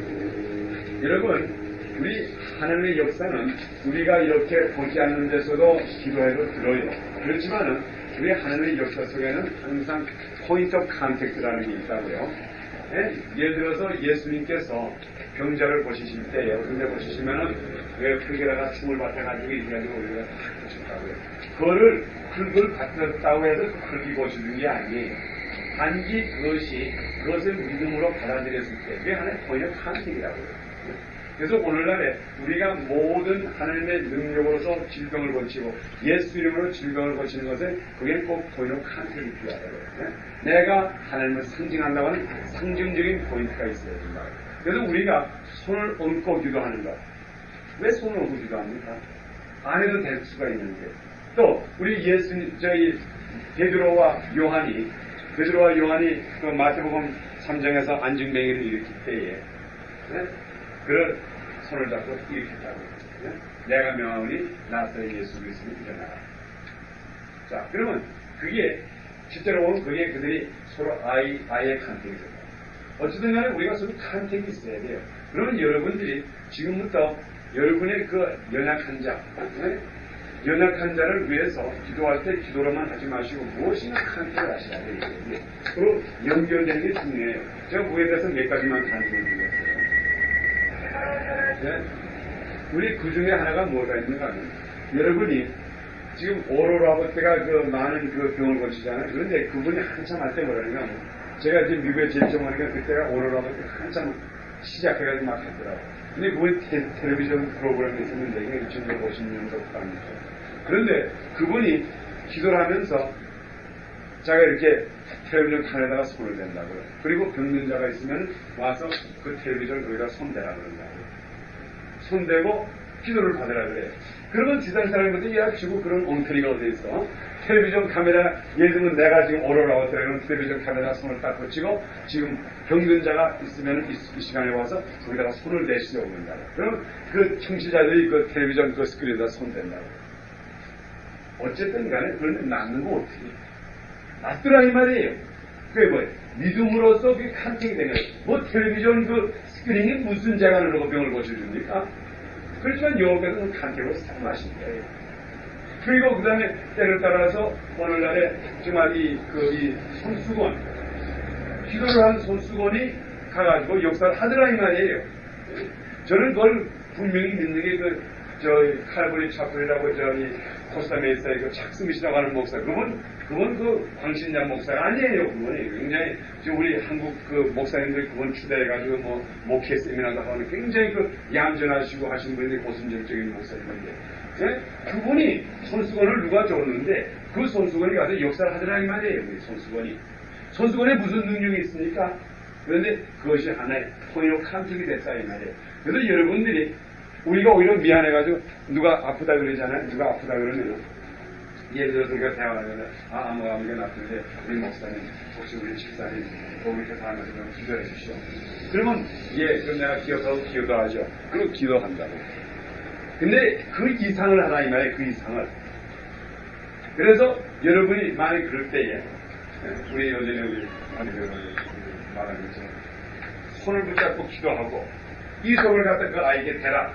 여러분, 우리 하나님의 역사는 우리가 이렇게 보지 않는 데서도 기도해도 들어요. 그렇지만은 우리 하나님의 역사 속에는 항상 포인트 오브 컨택트라는 게 있다고요. 예를 들어서 예수님께서 병자를 보시실 때에 어떤 데 보시시면은 왜 흙에다가 침을 받아가지고 이렇게 가지고 우리가 다 보셨다고요. 그거를 흙을 받았다고 해서 흙이 고치는 게 아니에요. 단지 그것을 믿음으로 받아들였을 때 그게 하나의 포인트 오브 컨택이라고요. 그래서 오늘날에 우리가 모든 하나님의 능력으로서 질병을 고치고 예수 이름으로 질병을 고치는 것에 그게 꼭 포인트 오브 컨택이 필요하다고요. 내가 하나님을 상징한다고 하는 상징적인 포인트가 있어야 된다. 그래서 우리가 손을 얹고 기도하는 것. 왜 손을 얹고 기도합니까? 안 해도 될 수가 있는데. 또 우리 베드로와 요한이 그 마태복음 3장에서 안증뱅이를 일으킬 때에 그런 손을 잡고 일으켰다고요. 내가 명하오니 나사렛 예수 그리스도를 일어나라. 자, 그러면 그게 실제로 보면 그게 그들이 서로 아이의 컨택이 됩니다. 어쨌든 간에 우리가 서로 컨택이 있어야 돼요. 그러면 여러분들이 지금부터 여러분의 그 연약한 자를 위해서 기도할 때 기도로만 하지 마시고 무엇이나 컨택을 하셔야 돼요. 서로 연결되는 게 중요해요. 제가 그에 대해서 몇 가지만 간증을 드렸어요. 우리 그 중에 하나가 뭐가 있는가 하면 여러분이 지금 오로라고 때가 그 많은 그 병을 고치잖아요. 그런데 그분이 한참 할 때 뭐라냐면 제가 지금 미국에 제일 정하니까 그때가 오로라고 때 한참 시작해가지고 막 했더라고요. 근데 그분이 텔레비전 프로그램이 있었는데 이게 1950년도부터 그런데 그분이 기도를 하면서 자가 이렇게 텔레비전 칸에다가 손을 댄다고요. 그리고 병든 자가 있으면 와서 그 텔레비전을 거기다 손대라 그런다고요. 손대고 기도를 받으라 그래요. 그러면 세상 사람들이 야 지고 그런 엉터리가 어디 있어? 텔레비전 카메라 예를 들면 내가 지금 오로라고 때는 텔레비전 카메라 손을 딱 붙이고 지금 병든 자가 있으면 이 시간에 와서 거기다가 손을 대시려고 그런다. 그럼 그 청취자들이 그 텔레비전 그 스크린에다 손댄다고. 어쨌든 간에 그런데 낫는 거 어떻게 낫더라 이 말이에요. 그게 뭐예요? 믿음으로써 그게 컨택이 되는 거예요. 뭐 텔레비전 그 스크린이 무슨 재간으로 병을 고쳐줍니까? 그렇지만 여호와께서는 컨택으로 사용하신 거예요. 그리고 그 다음에 때를 따라서 오늘날에 정말 이 손수건, 기도를 한 손수건이 가가지고 역사를 하더라 이 말이에요. 저는 그걸 분명히 믿는 게 저 칼보리 차플이라고 저이 코스타메이사의 그 착스미시라고 하는 목사, 그분 그 광신장 목사가 아니에요. 그분이 굉장히 우리 한국 그 목사님들 그분 추대해가지고 뭐 목회 세미나도 하는 굉장히 그 얌전하시고 하신 분이 고순절적인 목사님인데, 그분이 손수건을 누가 줬는데 그 손수건이 가서 역사를 하더라 이 말이에요. 우리 손수건에 무슨 능력이 있습니까? 그런데 그것이 하나의 통일로 칸tuk이 됐다 이 말이에요. 그래서 여러분들이 우리가 오히려 미안해가지고 누가 아프다 그러잖아요. 누가 아프다 그러면 예를 들어서 우리가 대화하면 아무가 나쁜데 우리 목사님 혹시 우리 집사님 도움이 돼서 하면서 좀 기도해 주시오. 그러면 그럼 내가 기억하고 기도하죠. 그리고 기도한다고. 근데 그 이상을 하라 이 말이에요. 그 이상을. 그래서 여러분이 만약 그럴 때에 우리 요즘에 우리 말하는 것처럼 손을 붙잡고 기도하고 이 손을 갖다 그 아이에게 대라.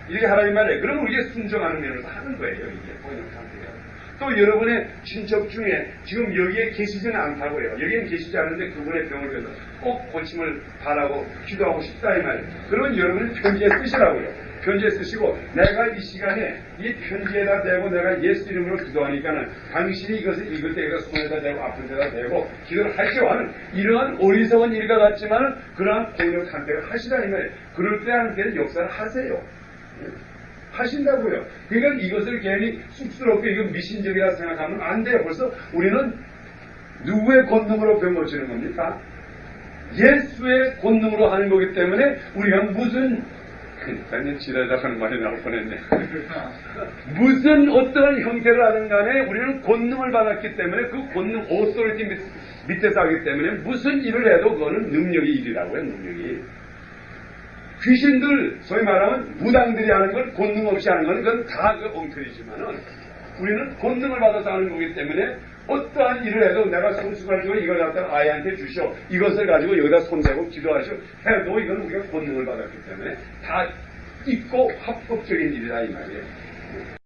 이렇게 하라 이 말이에요. 그럼 우리가 순종하는 면에서 하는 거예요. 이게 본인 상태가. 또 여러분의 친척 중에 지금 여기에 계시지는 않다고요. 여기에 계시지 않은데 그분의 병을 위해서 꼭 고침을 바라고 기도하고 싶다 이 말이에요. 그러면 여러분이 편지에 쓰시라고요. 편지에 쓰시고 내가 이 시간에 이 편지에다 대고 내가 예수 이름으로 기도하니까는 당신이 이것을 읽을 때 내가 손에다 대고 아픈 데다 대고 기도를 할지와 하는 이러한 어리석은 일과 같지만 그러한 고력 상태를 하시라 이 말이에요. 그럴 때 하는 때는 역사를 하세요. 하신다고요. 그러니까 이것을 괜히 쑥스럽게 이거 미신적이라 생각하면 안 돼요. 벌써 우리는 누구의 권능으로 병 고치는 겁니까? 예수의 권능으로 하는 거기 때문에 우리가 무슨 그러니까 지랄작하는 말이 나올 뻔했네. 무슨 어떠한 형태를 하든 간에 우리는 권능을 받았기 때문에 그 권능 오토리티 밑에서 하기 때문에 무슨 일을 해도 그거는 능력이 일이라고요. 능력이. 귀신들 소위 말하면 무당들이 하는 건 권능 없이 하는 건 그건 다 그 엉터리지만은 우리는 권능을 받아서 하는 거기 때문에 어떠한 일을 해도 내가 손수건을 주고 이걸 갖다가 아이한테 주시오. 이것을 가지고 여기다 손대고 기도하시오. 해도 이건 우리가 권능을 받았기 때문에 다 있고 합법적인 일이다 이 말이에요.